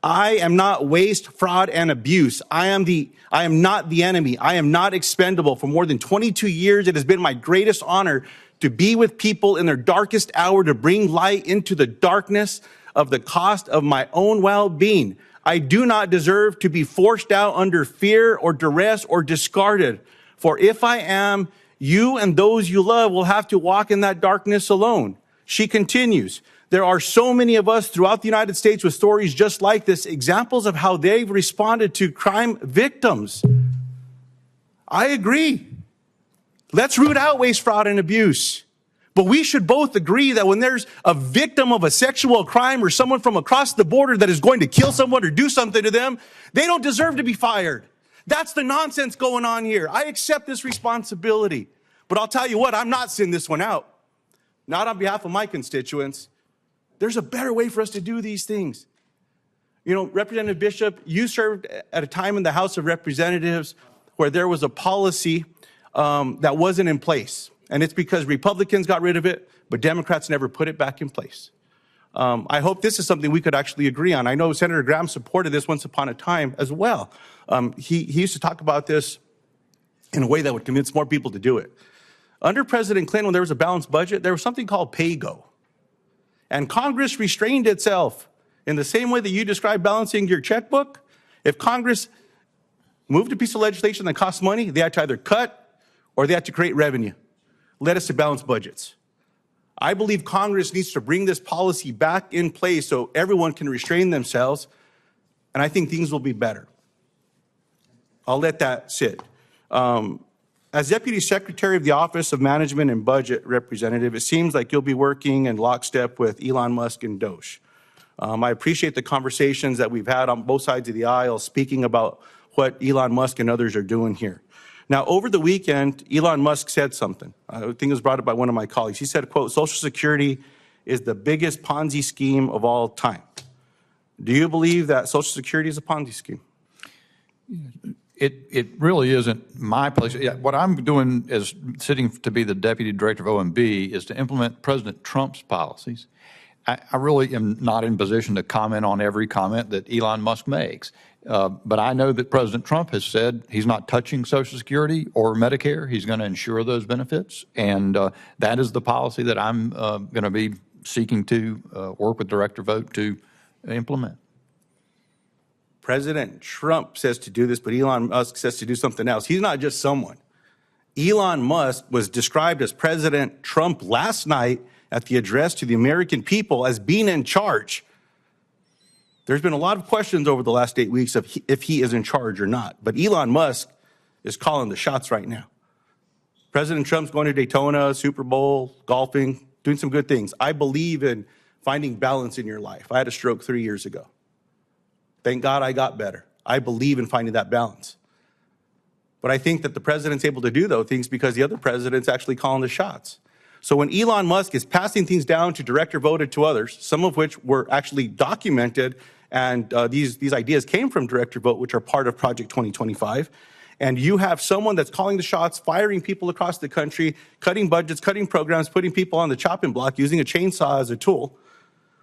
I am not waste, fraud, and abuse. I am not the enemy. I am not expendable. For more than 22 years, it has been my greatest honor to be with people in their darkest hour, to bring light into the darkness of the cost of my own well-being. I do not deserve to be forced out under fear or duress or discarded. For if I am, you and those you love will have to walk in that darkness alone. She continues, there are so many of us throughout the United States with stories just like this, examples of how they've responded to crime victims. I agree. Let's root out waste, fraud, and abuse. But we should both agree that when there's a victim of a sexual crime or someone from across the border that is going to kill someone or do something to them, they don't deserve to be fired. That's the nonsense going on here. I accept this responsibility. But I'll tell you what, I'm not sending this one out. Not on behalf of my constituents. There's a better way for us to do these things. You know, Representative Bishop, you served at a time in the House of Representatives where there was a policy that wasn't in place. And it's because Republicans got rid of it, but Democrats never put it back in place. I hope this is something we could actually agree on. I know Senator Graham supported this once upon a time as well. He used to talk about this in a way that would convince more people to do it. Under President Clinton, when there was a balanced budget, there was something called pay-go. And Congress restrained itself in the same way that you described balancing your checkbook. If Congress moved a piece of legislation that costs money, they had to either cut or they had to create revenue. Led us to balanced budgets. I believe Congress needs to bring this policy back in place so everyone can restrain themselves, and I think things will be better. I'll let that sit. As Deputy Secretary of the Office of Management and Budget Representative, it seems like you'll be working in lockstep with Elon Musk and Doge. I appreciate the conversations that we've had on both sides of the aisle speaking about what Elon Musk and others are doing here. Now, over the weekend, Elon Musk said something. I think it was brought up by one of my colleagues. He said, quote, Social Security is the biggest Ponzi scheme of all time. Do you believe that Social Security is a Ponzi scheme? It really isn't my place. What I'm doing as sitting to be the Deputy Director of OMB is to implement President Trump's policies. I really am not in position to comment on every comment that Elon Musk makes. But I know that President Trump has said he's not touching Social Security or Medicare. He's going to ensure those benefits. And that is the policy that I'm going to be seeking to work with Director Vogt to implement. President Trump says to do this, but Elon Musk says to do something else. He's not just someone. Elon Musk was described as President Trump last night at the address to the American people as being in charge. There's been a lot of questions over the last 8 weeks of if he is in charge or not. But Elon Musk is calling the shots right now. President Trump's going to Daytona, Super Bowl, golfing, doing some good things. I believe in finding balance in your life. I had a stroke 3 years ago. Thank God I got better. I believe in finding that balance. But I think that the president's able to do those things because the other president's actually calling the shots. So when Elon Musk is passing things down to Director Vogt to others, some of which were actually documented, and these ideas came from Director Vogt, which are part of Project 2025, and you have someone that's calling the shots, firing people across the country, cutting budgets, cutting programs, putting people on the chopping block, using a chainsaw as a tool,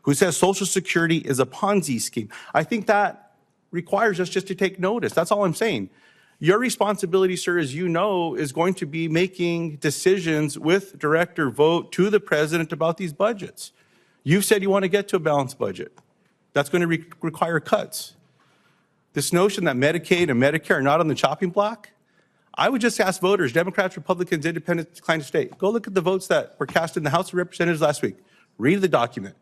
who says Social Security is a Ponzi scheme. I think that requires us just to take notice. That's all I'm saying. Your responsibility, sir, as you know, is going to be making decisions with Director Vogt to the president about these budgets. You've said you want to get to a balanced budget. That's going to require cuts. This notion that Medicaid and Medicare are not on the chopping block, I would just ask voters, Democrats, Republicans, Independents, decline to state, go look at the votes that were cast in the House of Representatives last week. Read the document.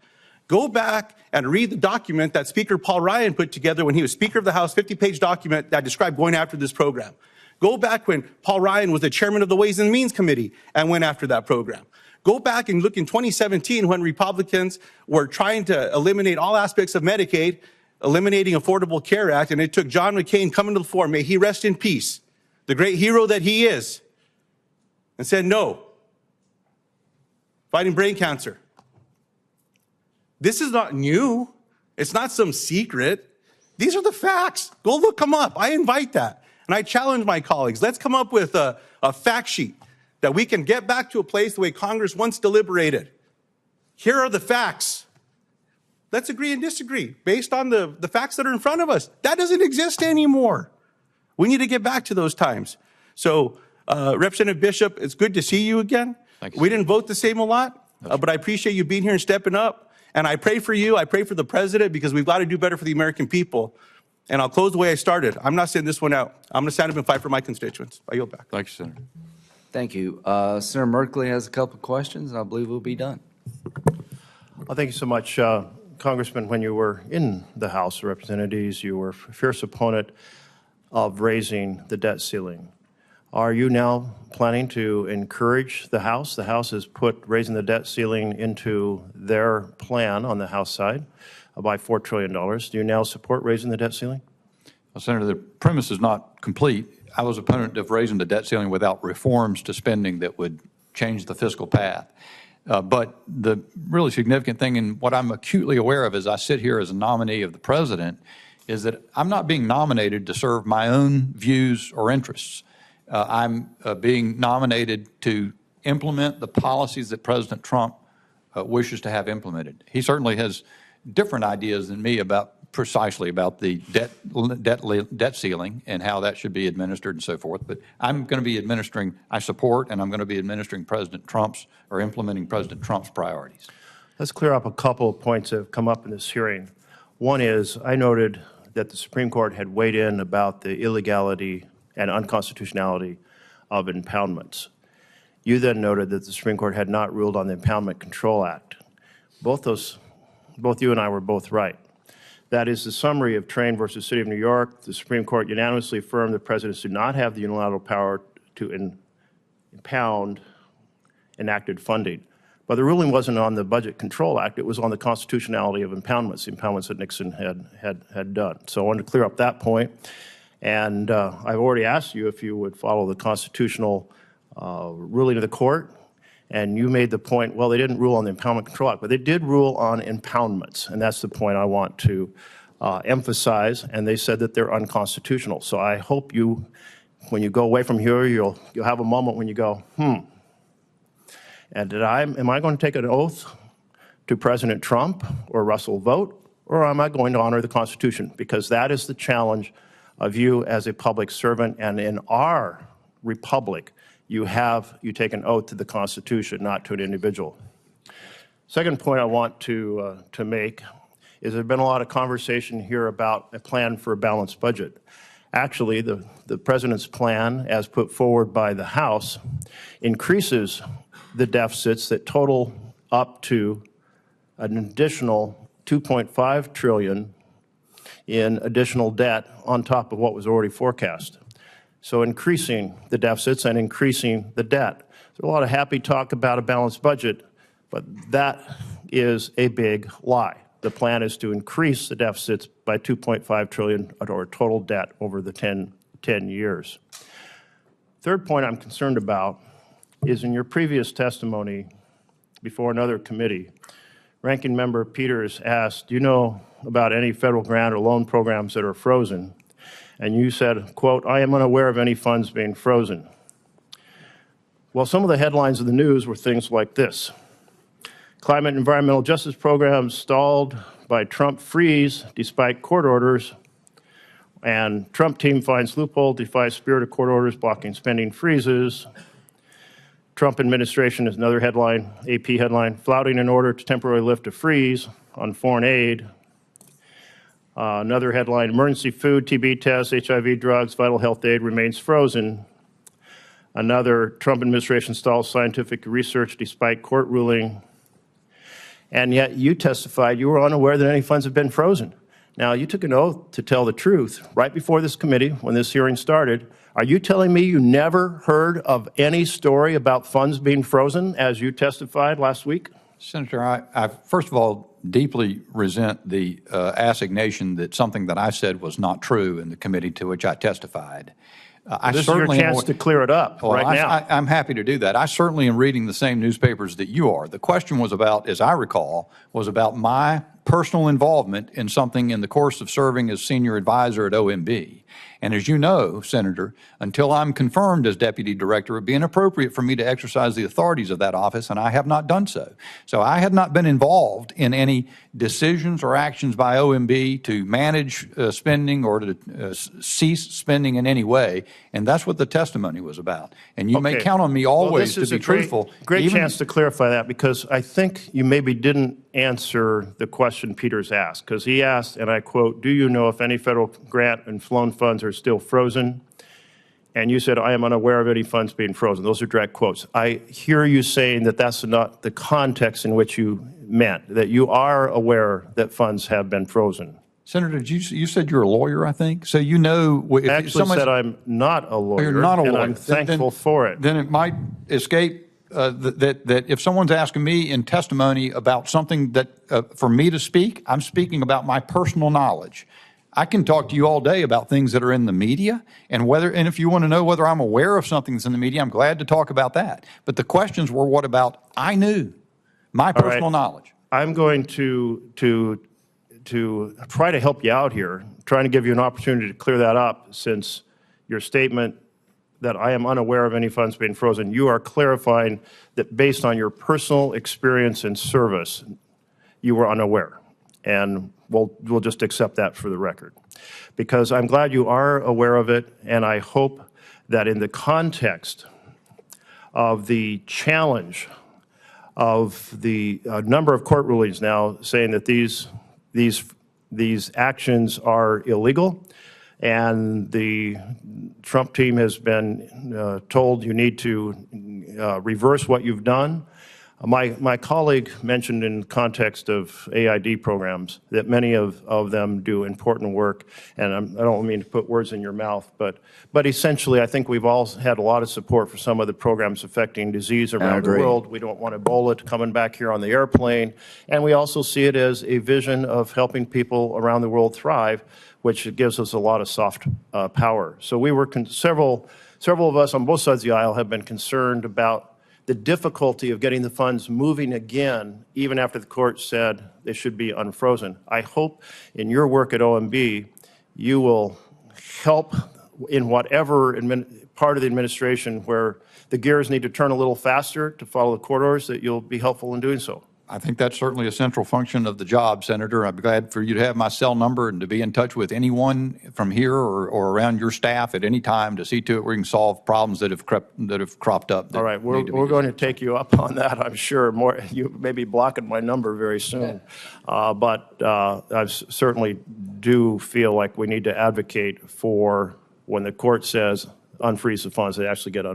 Go back and read the document that Speaker Paul Ryan put together when he was Speaker of the House, 50-page document that described going after this program. Go back when Paul Ryan was the chairman of the Ways and Means Committee and went after that program. Go back and look in 2017 when Republicans were trying to eliminate all aspects of Medicaid, eliminating Affordable Care Act, and it took John McCain coming to the floor, may he rest in peace, the great hero that he is, and said no, fighting brain cancer. This is not new. It's not some secret. These are the facts. Go look them up. I invite that. And I challenge my colleagues. Let's come up with a fact sheet that we can get back to a place the way Congress once deliberated. Here are the facts. Let's agree and disagree based on the facts that are in front of us. That doesn't exist anymore. We need to get back to those times. So, Representative Bishop, it's good to see you again. Thank you. We didn't vote the same a lot, but I appreciate you being here and stepping up. And I pray for you. I pray for the president because we've got to do better for the American people. And I'll close the way I started. I'm not sitting this one out. I'm going to stand up and fight for my constituents. I yield back. Thank you, Senator. Thank you. Senator Merkley has a couple of questions, and I believe we'll be done. Well, thank you so much. Congressman, when you were in the House of Representatives, you were a fierce opponent of raising the debt ceiling. Are you now planning to encourage the House? The House has put raising the debt ceiling into their plan on the House side by $4 trillion. Do you now support raising the debt ceiling? Well, Senator, the premise is not complete. I was opponent of raising the debt ceiling without reforms to spending that would change the fiscal path. But the really significant thing, and what I'm acutely aware of as I sit here as a nominee of the president, is that I'm not being nominated to serve my own views or interests. I'm being nominated to implement the policies that President Trump wishes to have implemented. He certainly has different ideas than me about precisely about the debt ceiling and how that should be administered and so forth. But I'm going to be administering, I support, and I'm going to be administering implementing President Trump's priorities. Let's clear up a couple of points that have come up in this hearing. One is I noted that the Supreme Court had weighed in about the illegality and unconstitutionality of impoundments. You then noted that the Supreme Court had not ruled on the Impoundment Control Act. Both you and I were both right. That is the summary of Train versus City of New York. The Supreme Court unanimously affirmed the presidents do not have the unilateral power to impound enacted funding. But the ruling wasn't on the Budget Control Act. It was on the constitutionality of impoundments, the impoundments that Nixon had done. So I wanted to clear up that point. And I've already asked you if you would follow the constitutional ruling of the court. And you made the point, well, they didn't rule on the Impoundment Control Act, but they did rule on impoundments. And that's the point I want to emphasize. And they said that they're unconstitutional. So I hope you, when you go away from here, you'll have a moment when you go, And am I going to take an oath to President Trump or Russell Vogt, or am I going to honor the Constitution? Because that is the challenge of you as a public servant. And in our republic, you take an oath to the Constitution, not to an individual. Second point I want to make is there's been a lot of conversation here about a plan for a balanced budget. Actually, the president's plan, as put forward by the House, increases the deficits that total up to an additional $2.5 trillion in additional debt on top of what was already forecast. So increasing the deficits and increasing the debt. There's a lot of happy talk about a balanced budget, but that is a big lie. The plan is to increase the deficits by $2.5 trillion or total debt over the 10 years. Third point I'm concerned about is in your previous testimony before another committee, Ranking Member Peters asked, do you know about any federal grant or loan programs that are frozen? And you said, quote, I am unaware of any funds being frozen. Well, some of the headlines of the news were things like this. Climate and environmental justice programs stalled by Trump freeze despite court orders, and Trump team finds loophole, defies spirit of court orders, blocking spending freezes. Trump administration is another headline, AP headline, flouting an order to temporarily lift a freeze on foreign aid. Another headline, emergency food, TB tests, HIV drugs, vital health aid remains frozen. Another, Trump administration stalls scientific research despite court ruling. And yet you testified you were unaware that any funds have been frozen. Now, you took an oath to tell the truth right before this committee when this hearing started. Are you telling me you never heard of any story about funds being frozen as you testified last week? Senator, I first of all deeply resent the assignation that something that I said was not true in the committee to which I testified. This is your chance to clear it up right now. I'm happy to do that. I certainly am reading the same newspapers that you are. The question was about, as I recall, was about my personal involvement in something in the course of serving as senior advisor at OMB. And as you know, Senator, until I'm confirmed as deputy director, it would be inappropriate for me to exercise the authorities of that office, and I have not done so. So I have not been involved in any decisions or actions by OMB to manage spending or to cease spending in any way, and that's what the testimony was about. And you may count on me always to be truthful. Great chance to clarify that, because I think you maybe didn't answer the question Peters asked, because he asked, and I quote, do you know if any federal grant and loan funds are still frozen? And you said, I am unaware of any funds being frozen. Those are direct quotes. I hear you saying that that's not the context in which you meant, that you are aware that funds have been frozen. Senator, you said you're a lawyer, I think. So you know. I actually said I'm not a lawyer. You're not a lawyer. And I'm thankful for it. Then it might escape that if someone's asking me in testimony about something that for me to speak, I'm speaking about my personal knowledge. I can talk to you all day about things that are in the media, and if you want to know whether I'm aware of something that's in the media, I'm glad to talk about that. But the questions were what about I knew, my personal knowledge. I'm going to try to help you out here, trying to give you an opportunity to clear that up, since your statement that I am unaware of any funds being frozen, you are clarifying that based on your personal experience and service, you were unaware. and we'll just accept that for the record. Because I'm glad you are aware of it, and I hope that in the context of the challenge of the number of court rulings now saying that these actions are illegal, and the Trump team has been told you need to reverse what you've done. My colleague mentioned in context of AID programs that many of them do important work, and I don't mean to put words in your mouth, but essentially I think we've all had a lot of support for some of the programs affecting disease around the world. We don't want Ebola coming back here on the airplane, and we also see it as a vision of helping people around the world thrive, which gives us a lot of soft power. So we were several of us on both sides of the aisle have been concerned about the difficulty of getting the funds moving again, even after the court said they should be unfrozen. I hope in your work at OMB, you will help in whatever part of the administration where the gears need to turn a little faster to follow the court orders, that you'll be helpful in doing so. I think that's certainly a central function of the job, Senator. I'm glad for you to have my cell number and to be in touch with anyone from here or around your staff at any time to see to it we can solve problems that have cropped up. All right, we're going to take you up on that, I'm sure. You may be blocking my number very soon. But I certainly do feel like we need to advocate for when the court says unfreeze the funds, they actually get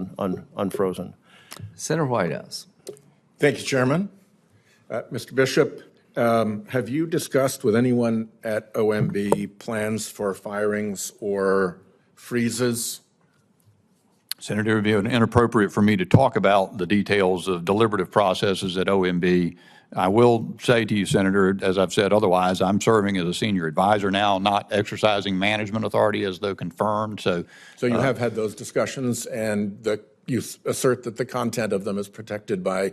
unfrozen. Senator Whitehouse. Thank you, Chairman. Mr. Bishop, have you discussed with anyone at OMB plans for firings or freezes? Senator, it would be inappropriate for me to talk about the details of deliberative processes at OMB. I will say to you, Senator, as I've said otherwise, I'm serving as a senior advisor now, not exercising management authority as though confirmed. So you have had those discussions, and you assert that the content of them is protected by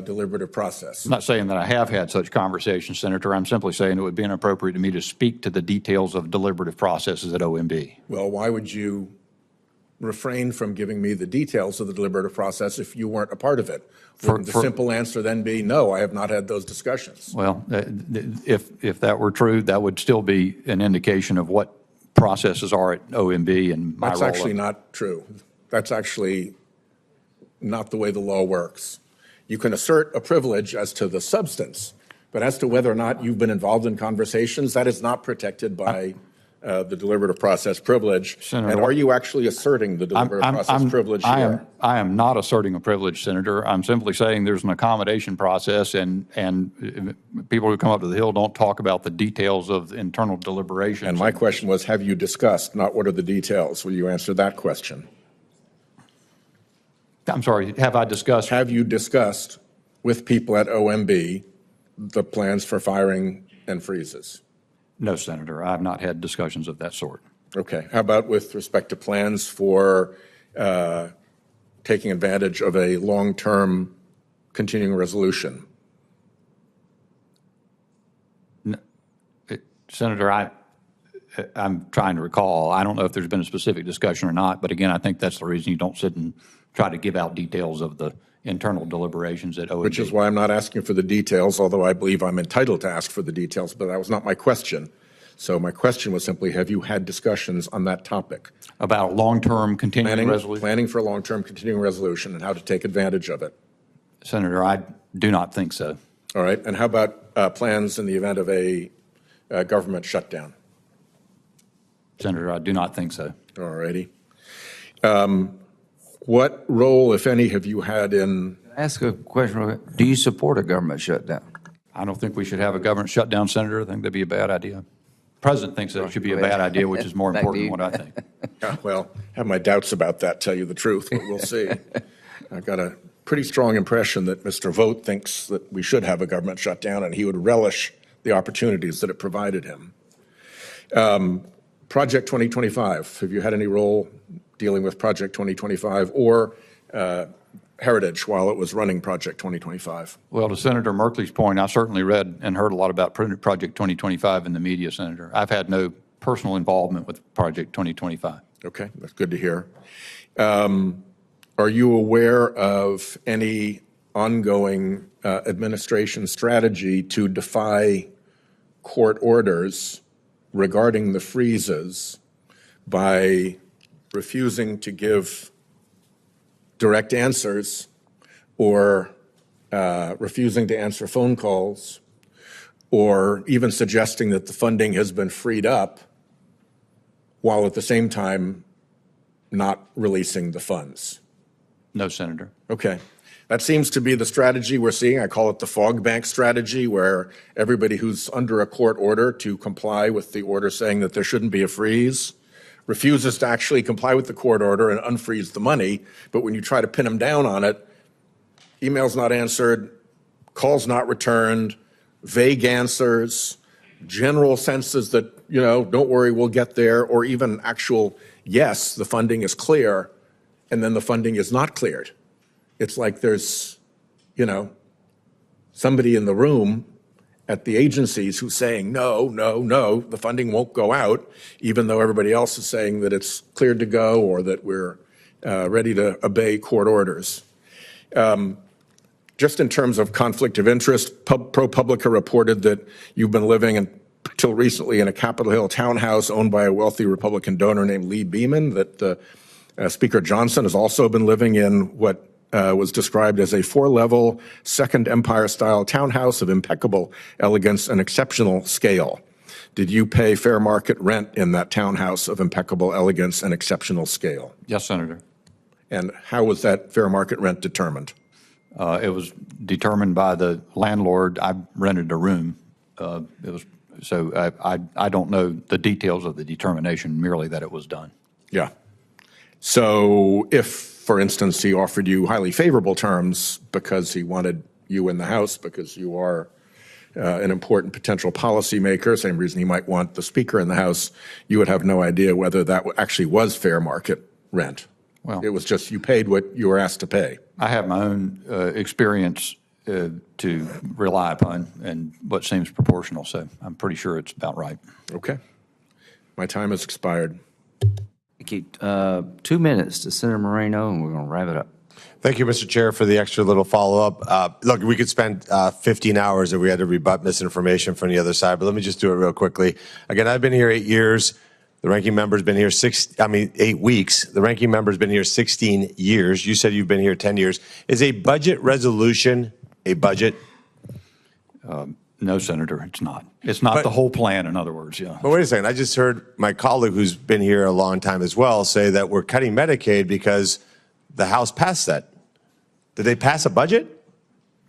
deliberative process. I'm not saying that I have had such conversations, Senator. I'm simply saying it would be inappropriate to me to speak to the details of deliberative processes at OMB. Well, why would you refrain from giving me the details of the deliberative process if you weren't a part of it? Wouldn't the simple answer then be, no, I have not had those discussions? Well, if that were true, that would still be an indication of what processes are at OMB and my role. That's actually not true. That's actually not the way the law works. You can assert a privilege as to the substance, but as to whether or not you've been involved in conversations, that is not protected by the deliberative process privilege. Senator, and are you actually asserting the deliberative process privilege here? I am not asserting a privilege, Senator. I'm simply saying there's an accommodation process, and people who come up to the Hill don't talk about the details of internal deliberations. And my question was, have you discussed, not what are the details? Will you answer that question? I'm sorry, have I discussed? Have you discussed with people at OMB the plans for firing and freezes? No, Senator, I have not had discussions of that sort. Okay. How about with respect to plans for taking advantage of a long-term continuing resolution? No, Senator, I'm trying to recall. I don't know if there's been a specific discussion or not, but again, I think that's the reason you don't sit and try to give out details of the internal deliberations at OMB. Which is why I'm not asking for the details, although I believe I'm entitled to ask for the details, but that was not my question. So my question was simply, have you had discussions on that topic? About long-term continuing resolution? Planning for a long-term continuing resolution and how to take advantage of it. Senator, I do not think so. All right. And how about plans in the event of a government shutdown? Senator, I do not think so. All righty. What role, if any, have you had in... Ask a question. Do you support a government shutdown? I don't think we should have a government shutdown, Senator. I think that'd be a bad idea. The President thinks that it should be a bad idea, which is more important than what I think. Well, I have my doubts about that, tell you the truth, but we'll see. I've got a pretty strong impression that Mr. Vogt thinks that we should have a government shutdown, and he would relish the opportunities that it provided him. Project 2025, have you had any role dealing with Project 2025 or Heritage while it was running Project 2025? Well, to Senator Merkley's point, I certainly read and heard a lot about Project 2025 in the media, Senator. I've had no personal involvement with Project 2025. Okay, that's good to hear. Are you aware of any ongoing administration strategy to defy court orders regarding the freezes by refusing to give direct answers or refusing to answer phone calls or even suggesting that the funding has been freed up while at the same time not releasing the funds? No, Senator. Okay. That seems to be the strategy we're seeing. I call it the fog bank strategy, where everybody who's under a court order to comply with the order saying that there shouldn't be a freeze refuses to actually comply with the court order and unfreeze the money. But when you try to pin them down on it, emails not answered, calls not returned, vague answers, general senses that, don't worry, we'll get there, or even actual, yes, the funding is clear, and then the funding is not cleared. It's like there's, somebody in the room at the agencies who's saying, no, the funding won't go out, even though everybody else is saying that it's cleared to go or that we're ready to obey court orders. Just in terms of conflict of interest, ProPublica reported that you've been living until recently in a Capitol Hill townhouse owned by a wealthy Republican donor named Lee Beeman, that Speaker Johnson has also been living in what was described as a 4-level Second Empire-style townhouse of impeccable elegance and exceptional scale. Did you pay fair market rent in that townhouse of impeccable elegance and exceptional scale? Yes, Senator. And how was that fair market rent determined? It was determined by the landlord. I rented a room. I don't know the details of the determination, merely that it was done. Yeah. So if, for instance, he offered you highly favorable terms because he wanted you in the house because you are an important potential policymaker, same reason he might want the speaker in the house, you would have no idea whether that actually was fair market rent. Well, it was just you paid what you were asked to pay. I have my own experience to rely upon and what seems proportional, so I'm pretty sure it's about right. Okay. My time has expired. Thank you. 2 minutes to Senator Moreno, and we're going to wrap it up. Thank you, Mr. Chair, for the extra little follow-up. Look, we could spend 15 hours if we had to rebut misinformation from the other side, but let me just do it real quickly. Again, I've been here 8 years. The ranking member's been here 8 weeks. The ranking member's been here 16 years. You said you've been here 10 years. Is a budget resolution a budget? No, Senator, it's not. It's not the whole plan, in other words, yeah. But wait a second. I just heard my colleague who's been here a long time as well say that we're cutting Medicaid because the House passed that. Did they pass a budget?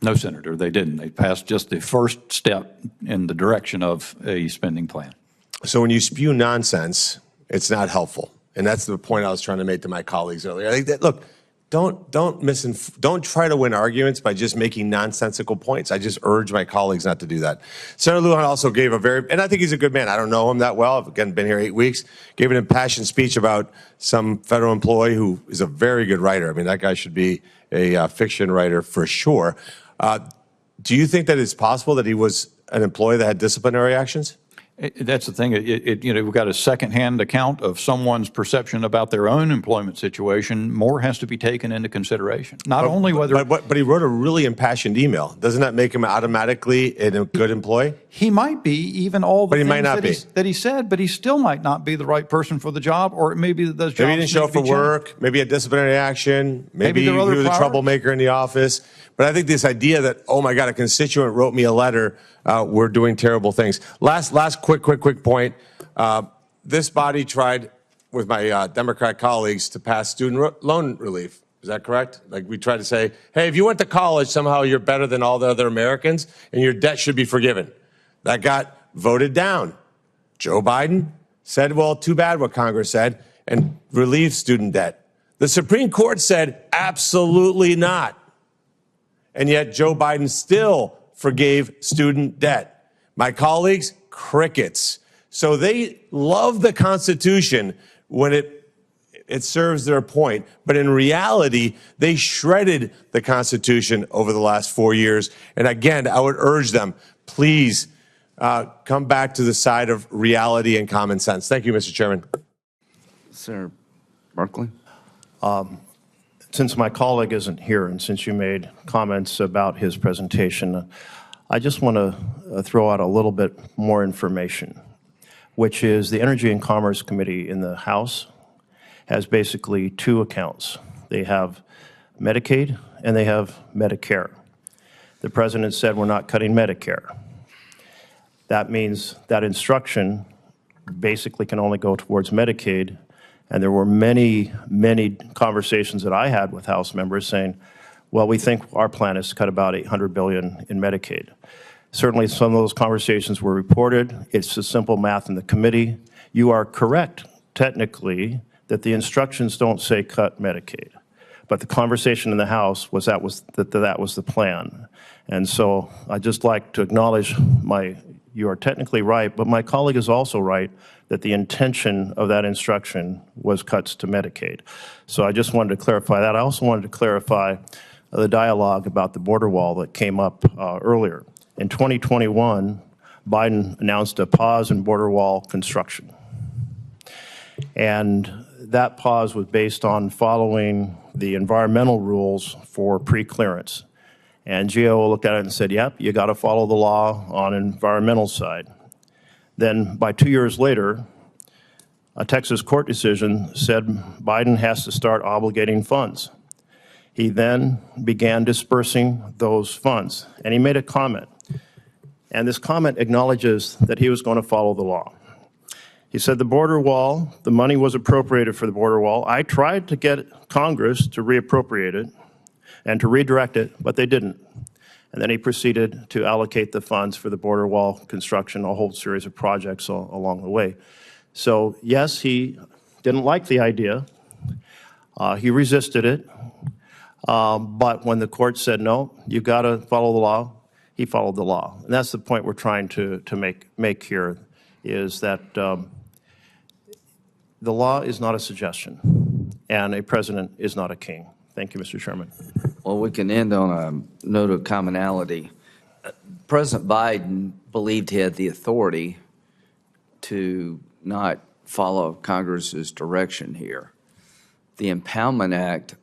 No, Senator, they didn't. They passed just the first step in the direction of a spending plan. So when you spew nonsense, it's not helpful. And that's the point I was trying to make to my colleagues earlier. I think that, look, don't try to win arguments by just making nonsensical points. I just urge my colleagues not to do that. Senator Lujan also gave and I think he's a good man. I don't know him that well. I've again been here 8 weeks. Gave an impassioned speech about some federal employee who is a very good writer. I mean, that guy should be a fiction writer for sure. Do you think that it's possible that he was an employee that had disciplinary actions? That's the thing. We've got a secondhand account of someone's perception about their own employment situation. More has to be taken into consideration. Not only whether, but he wrote a really impassioned email. Doesn't that make him automatically a good employee? He might be, even all the but he things might not that he said, but he still might not be the right person for the job, or it may be that those jobs maybe he didn't show up for work. Maybe a disciplinary action. Maybe he was a troublemaker in the office. But I think this idea that, oh my God, a constituent wrote me a letter, we're doing terrible things. Last quick point. This body tried with my Democrat colleagues to pass student loan relief. Is that correct? Like we tried to say, hey, if you went to college, somehow you're better than all the other Americans and your debt should be forgiven. That got voted down. Joe Biden said, well, too bad what Congress said, and relieved student debt. The Supreme Court said, absolutely not. And yet Joe Biden still forgave student debt. My colleagues, crickets. So they love the Constitution when it serves their point. But in reality, they shredded the Constitution over the last 4 years. And again, I would urge them, please come back to the side of reality and common sense. Thank you, Mr. Chairman. Senator Barkley. Since my colleague isn't here and since you made comments about his presentation, I just want to throw out a little bit more information, which is the Energy and Commerce Committee in the House has basically two accounts. They have Medicaid and they have Medicare. The president said we're not cutting Medicare. That means that instruction basically can only go towards Medicaid. And there were many, many conversations that I had with House members saying, well, we think our plan is to cut about $800 billion in Medicaid. Certainly some of those conversations were reported. It's the simple math in the committee. You are correct, technically, that the instructions don't say cut Medicaid. But the conversation in the House was that was the plan. And so I'd just like to acknowledge you are technically right, but my colleague is also right that the intention of that instruction was cuts to Medicaid. So I just wanted to clarify that. I also wanted to clarify the dialogue about the border wall that came up earlier. In 2021, Biden announced a pause in border wall construction. And that pause was based on following the environmental rules for pre-clearance. And GAO looked at it and said, yep, you got to follow the law on environmental side. Then by 2 years later, a Texas court decision said Biden has to start obligating funds. He then began dispersing those funds, and he made a comment. And this comment acknowledges that he was going to follow the law. He said the border wall, the money was appropriated for the border wall. I tried to get Congress to reappropriate it and to redirect it, but they didn't. And then he proceeded to allocate the funds for the border wall construction, a whole series of projects along the way. So yes, he didn't like the idea. He resisted it. But when the court said, no, you've got to follow the law, he followed the law. And that's the point we're trying to make here, is that the law is not a suggestion, and a president is not a king. Thank you, Mr. Chairman. Well, we can end on a note of commonality. President Biden believed he had the authority to not follow Congress's direction here. The Impoundment Act,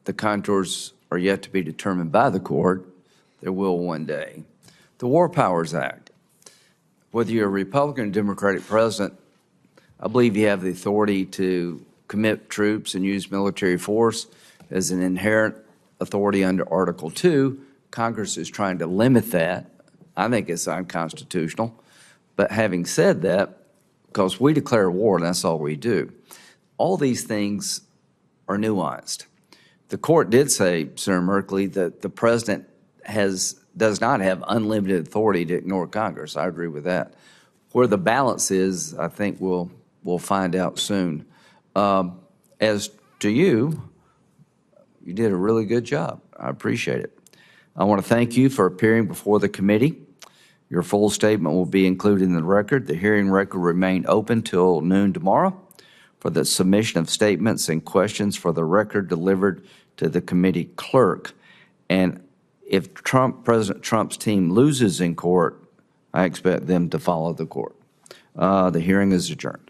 the contours are yet to be determined by the court. There will one day. The War Powers Act, whether you're a Republican or Democratic president, I believe you have the authority to commit troops and use military force as an inherent authority under Article 2. Congress is trying to limit that. I think it's unconstitutional. But having said that, because we declare war and that's all we do, all these things are nuanced. The court did say, Senator Merkley, that the president does not have unlimited authority to ignore Congress. I agree with that. Where the balance is, I think we'll find out soon. As to you did a really good job. I appreciate it. I want to thank you for appearing before the committee. Your full statement will be included in the record. The hearing record will remain open till noon tomorrow for the submission of statements and questions for the record delivered to the committee clerk. And if President Trump's team loses in court, I expect them to follow the court. The hearing is adjourned.